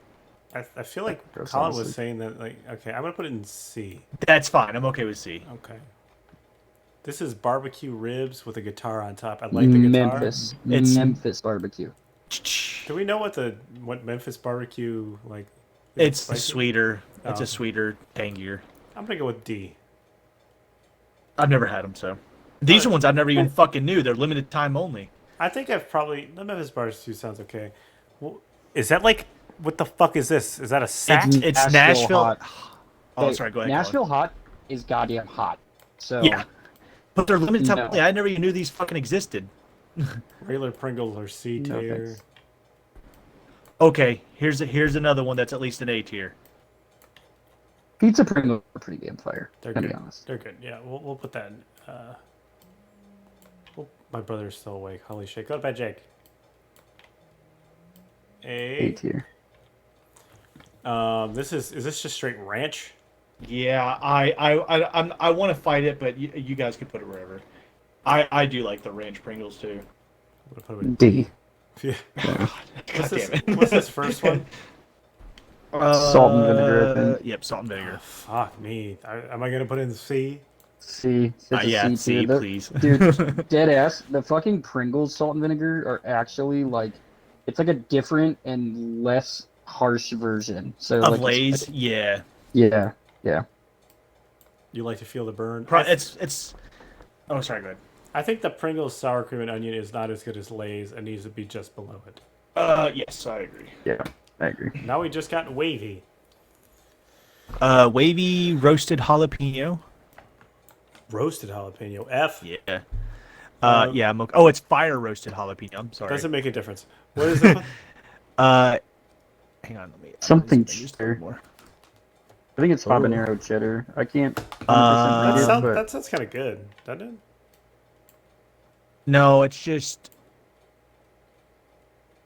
I feel like Gross, Colin honestly. was saying that, like, okay, I'm gonna put it in C. That's fine. I'm okay with C. Okay. This is barbecue ribs with a guitar on top. I like the guitar. Memphis. It's- Memphis barbecue. Do we know what Memphis barbecue like? is it It's spicy? sweeter. It's Oh. a sweeter, tangier. I'm gonna go with D. I've never had them, so these are ones I never even fucking knew. They're limited time only. I think I've probably the Memphis barbecue sounds okay. Well, is that like what the fuck is this? Is that a sack? It's Nashville. hot. Oh, Hey, sorry. Go ahead. Colin. Nashville hot is goddamn hot. So Yeah, but they're limited time No. only. I never even knew these fucking existed. Regular Pringles or C No, tier. thanks. Okay, here's another one that's at least an A tier. pizza Pringles are pretty damn fire. They're To be good. honest. They're good. Yeah, we'll put that. In, oh, my brother's still awake. Holy shit! Go to bed, Jake. A A. tier. This is this just straight ranch? Yeah, I want to fight it, but you guys can put it wherever. I do like the ranch Pringles too. I'm gonna put them in. D. Yeah. God What's this? damn it. What's this first one? Salt and vinegar, I think. Yep, salt and vinegar. Fuck me. Am I gonna put in C? C. It's a Yeah, C C, tier. The- please. Dude, dead ass. The fucking Pringles salt and vinegar are actually like, it's like a different and less harsh version. So Of like, Lay's, yeah. yeah, yeah. You like to feel the burn? It's. Oh, sorry. Go ahead. I think the Pringles sour cream and onion is not as good as Lay's and needs to be just below it. Yes, I agree. Yeah, I agree. Now we just got wavy. Wavy roasted jalapeno. Roasted jalapeno. F. Yeah. Uh, Yeah. I'm okay. Oh, it's fire roasted jalapeno. I'm sorry. Doesn't make a difference. What is it? Hang on. Let me. Something just a cheaper. little more. I think it's Oh. habanero cheddar. I can't 100% Uh, read it, but that sounds kind of good, doesn't it? No, it's just.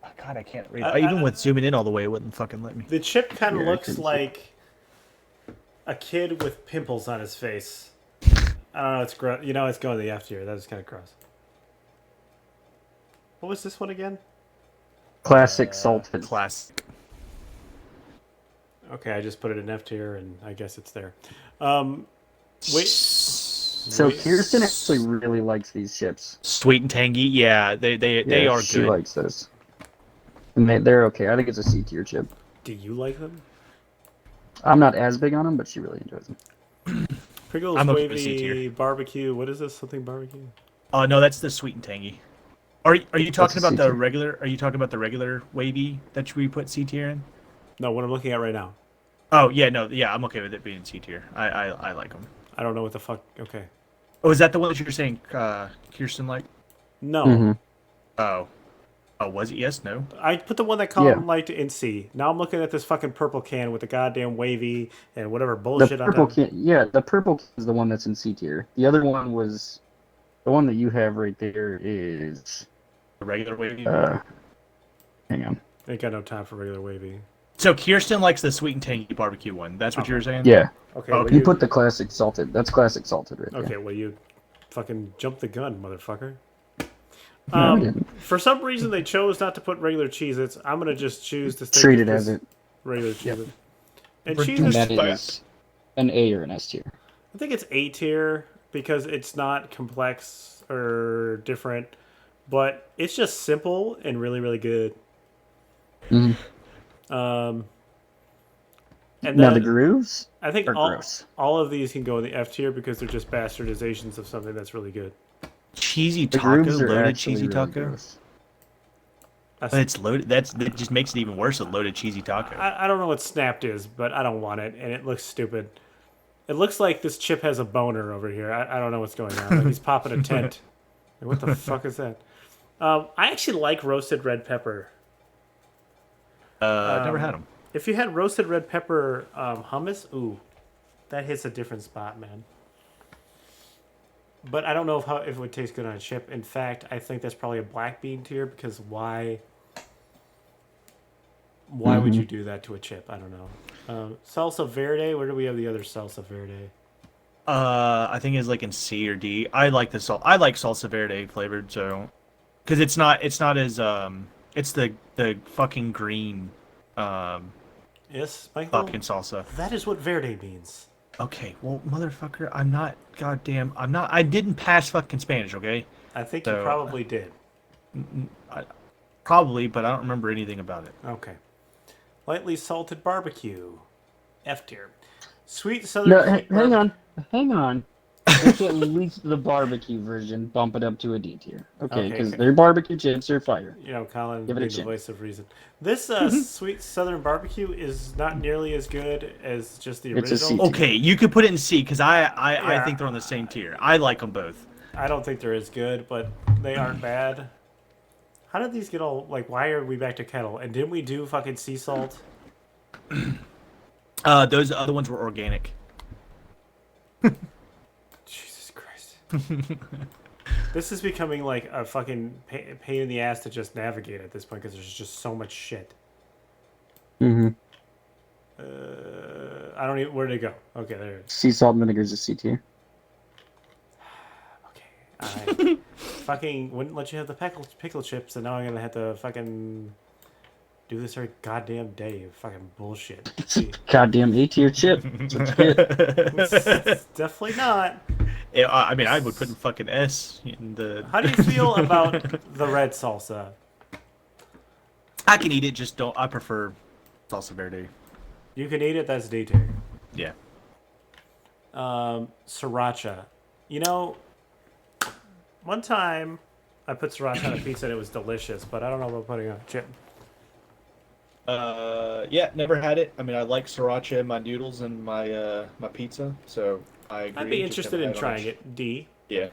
Oh, God, I can't read. Even with zooming in all the way, it wouldn't fucking let me. The chip kind of Yeah, I looks couldn't see. like a kid with pimples on his face. I don't know. It's gross. You know, it's going to the F tier. That is kind of gross. What was this one again? classic salted. Classic. Okay, I just put it in F tier, and I guess it's there. Wait. So wait. Kirsten actually really likes these chips. Sweet and tangy. Yeah, they Yeah, are she good. likes those. And they're okay. I think it's a C tier chip. Do you like them? I'm not as big on them, but she really enjoys them. Pringles, I'm okay with C wavy, tier. barbecue. What is this? Something barbecue? Oh no, that's the sweet and tangy. Are you talking a about C the tier. regular? Are you talking about the regular wavy that we put C tier in? No, what I'm looking at right now. Oh yeah, no, yeah, I'm okay with it being C tier. I like them. I don't know what the fuck. Okay. Oh, is that the one that you're saying, Kirsten like? No. Mhm. Oh, was it? Yes, no. I put the one that Colin Yeah. liked in C. Now I'm looking at this fucking purple can with the goddamn wavy and whatever The bullshit on purple top. can, yeah, the purple can is the one that's in C tier. The other one was, the one that you have right there is, The regular wavy. hang on. Ain't got no time for regular wavy. So Kirsten likes the sweet and tangy barbecue one. That's what you were saying? Yeah, Okay, Oh, well, you put the classic salted. That's classic salted right Okay, there. well you fucking jumped the gun, motherfucker. No, I didn't. For some reason they chose not to put regular Cheez-Its. I'm gonna just choose to stay Treat with it as this it. regular Cheez-It. And We're Cheez-Its, And that fat. is an A or an S tier. I think it's A tier because it's not complex or different, but it's just simple and really, really good. Mhm. And Now then the grooves I think are all, gross. all of these can go in the F tier because they're just bastardizations of something that's really good. Cheesy The taco, grooves are loaded actually cheesy really taco. gross. That's, But it's loaded. That just makes it even worse. A loaded cheesy taco. I don't know what Snapped is, but I don't want it, and it looks stupid. It looks like this chip has a boner over here. I don't know what's going on. Like he's popping a tent. Like, what the fuck is that? I actually like roasted red pepper. Never had them. If you had roasted red pepper hummus, ooh, that hits a different spot, man. But I don't know if it would taste good on a chip. In fact, I think that's probably a black bean tier because why? Why would you do that to a chip? I don't know. Salsa verde. Where do we have the other salsa verde? I think it's like in C or D. I like the salt. I like salsa verde flavored, so because it's not as it's the fucking green Yes, Michael. fucking salsa. That is what verde means. Okay, well, motherfucker, I'm not. Goddamn, I'm not. I didn't pass fucking Spanish. Okay, I think you So- probably did. probably, but I don't remember anything about it. Okay. Lightly salted barbecue. F tier. Sweet southern. No, hang on. Let's at least the barbecue version bump it up to a D tier. Okay, Okay, because okay. their barbecue chips are fire. You know, Colin Give it a being the chip. voice of reason. This sweet southern barbecue is not nearly as good as just the It's a original. C. Okay, you could put it in C because I Yeah. think they're on the same tier. I like them both. I don't think they're as good, but they aren't bad. How did these get all like? Why are we back to kettle? And didn't we do fucking sea salt? Those other ones were organic. Jesus Christ. This is becoming like a fucking pain in the ass to just navigate at this point because there's just so much shit. Mm-hmm. I don't even. Where did it go? Okay, there it is. Sea salt and vinegar is a C tier. Okay. I fucking wouldn't let you have the pickle chips, and now I'm gonna have to fucking do this every goddamn day. Fucking bullshit. See, Goddamn A tier chip. That's what you get. it's definitely not. Yeah, I mean, I would put in fucking S in the. How do you feel about the red salsa? I can eat it, just don't. I prefer salsa verde. You can eat it. That's D tier. Yeah. Sriracha. You know, one time I put sriracha on a pizza and it was delicious, but I don't know about putting it on a chip. Yeah, never had it. I mean, I like sriracha in my noodles and my my pizza, so I agree. I'd be just interested never in had trying on it. D. Yeah.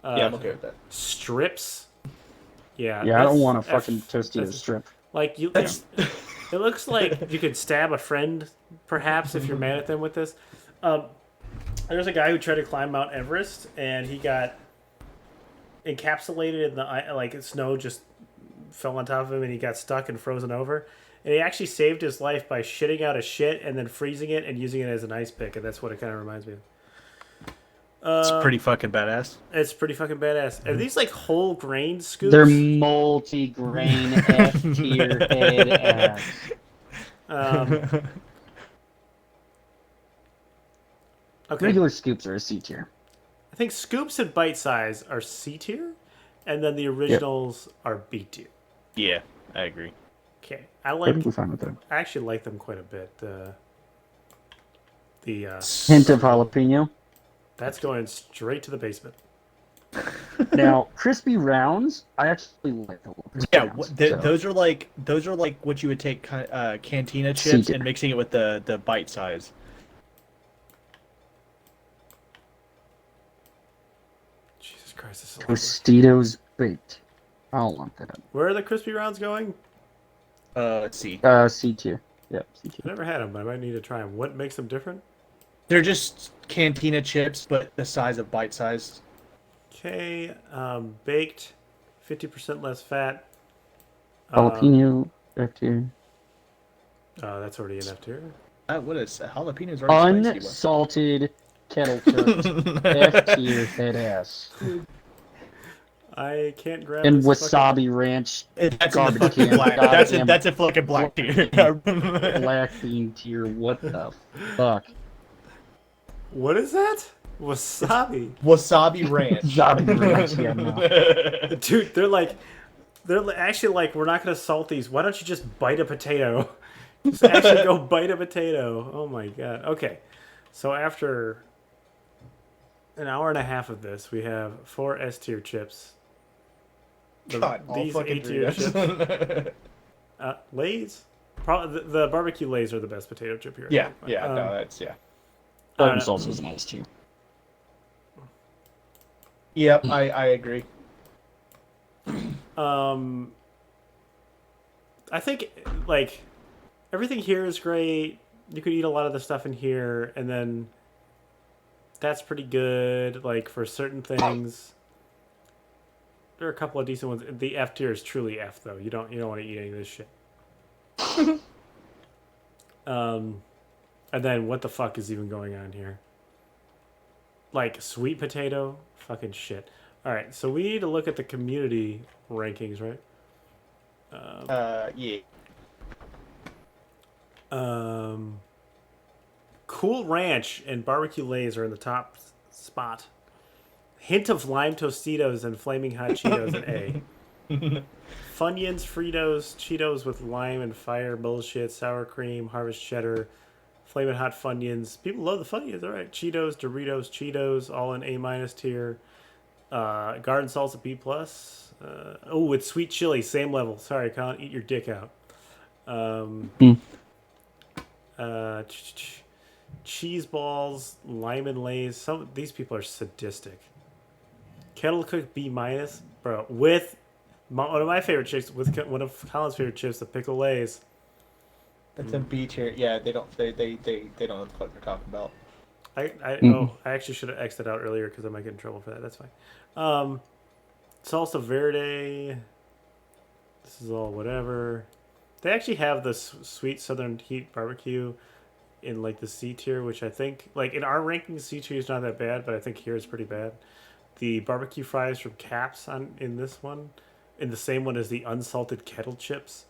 Uh, Yeah, I'm okay with that. Strips. Yeah. Yeah, I don't that's want a F. fucking toasty that's- strip. Like you, That's it looks like you could stab a friend, perhaps, if you're mad at them with this. There's a guy who tried to climb Mount Everest, and he got encapsulated in the like snow just fell on top of him, and he got stuck and frozen over. And he actually saved his life by shitting out a shit and then freezing it and using it as an ice pick, and that's what it kind of reminds me of. it's pretty fucking badass. It's pretty fucking badass. Are these like whole grain scoops? They're multi-grain F tier head ass. Okay. Regular scoops are a C tier. I think scoops and bite size are C tier, and then the originals are B tier. Yeah, I agree. Okay, I We're fine with that. actually like them quite a bit. The Hint of jalapeno. that's going straight to the basement. Now, crispy rounds, I actually like the little crispy Yeah, rounds, so- those are like what you would take cantina C chips tier. and mixing it with the bite size. Jesus Christ, this is a lot of work. Tostitos baked. I'll lump that up. Where are the crispy rounds going? Let's see. C tier. Yep, C I tier. never had them, but I might need to try them. What makes them different? They're just cantina chips, but the size of bite size. Okay, baked, 50% less fat. Jalapeno, F tier. That's already an F tier. What is jalapenos? Are spicy. Unsalted kettle cooked F tier head ass. I can't grab And this fucking- wasabi ranch That's in the garbage fucking can. black. Goddamn That's a fucking black tier. black bean tier. What the fuck? What is that? Wasabi. Wasabi ranch. Wasabi ranch, yeah, no. Dude, they're actually like, we're not gonna salt these. Why don't you just bite a potato? Just actually go bite a potato. Oh my god. Okay, so after an hour and a half of this, we have 4 S tier chips. These A tier chips. Lay's. Probably the barbecue Lay's are the best potato chip here. Yeah, no, that's yeah. Garden salsa is nice too. Yep, I agree. I think like everything here is great. You could eat a lot of the stuff in here, and then that's pretty good. Like for certain things, there are a couple of decent ones. The F tier is truly F though. You don't want to eat any of this shit. And then what the fuck is even going on here? Like sweet potato, fucking shit. All right, so we need to look at the community rankings, right? Yeah. Cool Ranch and Barbecue Lays are in the top spot. Hint of Lime Tostitos and Flaming Hot Cheetos in A. Funyuns, Fritos, Cheetos with lime and fire bullshit, sour cream, Harvest Cheddar, Flaming Hot Funyuns. People love the Funyuns, all right. Cheetos, Doritos, Cheetos, all in A- tier. Garden Salsa B+. Oh, it's Sweet Chili, same level. Sorry, Colin, eat your dick out. Cheese balls, lime and lays. Some these people are sadistic. Kettle cooked B-, bro. With one of my favorite chips, with one of Colin's favorite chips, the pickle lays. That's a B tier. Yeah, they don't know what the fuck they're talking about. I actually should have exited out earlier because I might get in trouble for that. That's fine. Salsa verde. This is all whatever. They actually have the sweet Southern Heat barbecue in like the C tier, which I think like in our rankings, C tier is not that bad, but I think here it's pretty bad. The barbecue fries from Caps in this one, in the same one as the unsalted kettle chips.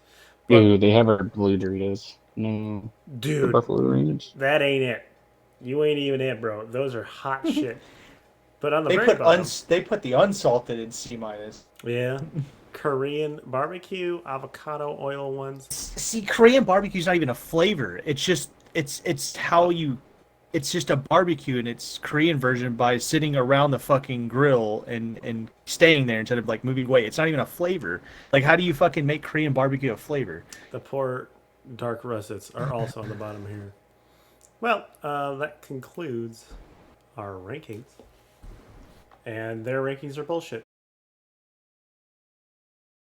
But, Ooh, they have our blue Doritos. No, the dude, Buffalo Range. that ain't it. You ain't even it, bro. Those are hot shit. But on the They very put bottom, they put the unsalted in C minus. yeah, Korean barbecue, avocado oil ones. See, Korean barbecue's not even a flavor. It's just it's how you. It's just a barbecue, and it's Korean version by sitting around the fucking grill and staying there instead of like moving away. It's not even a flavor. Like, how do you fucking make Korean barbecue a flavor? The poor dark russets are also on the bottom here. Well, that concludes our rankings. And their rankings are bullshit.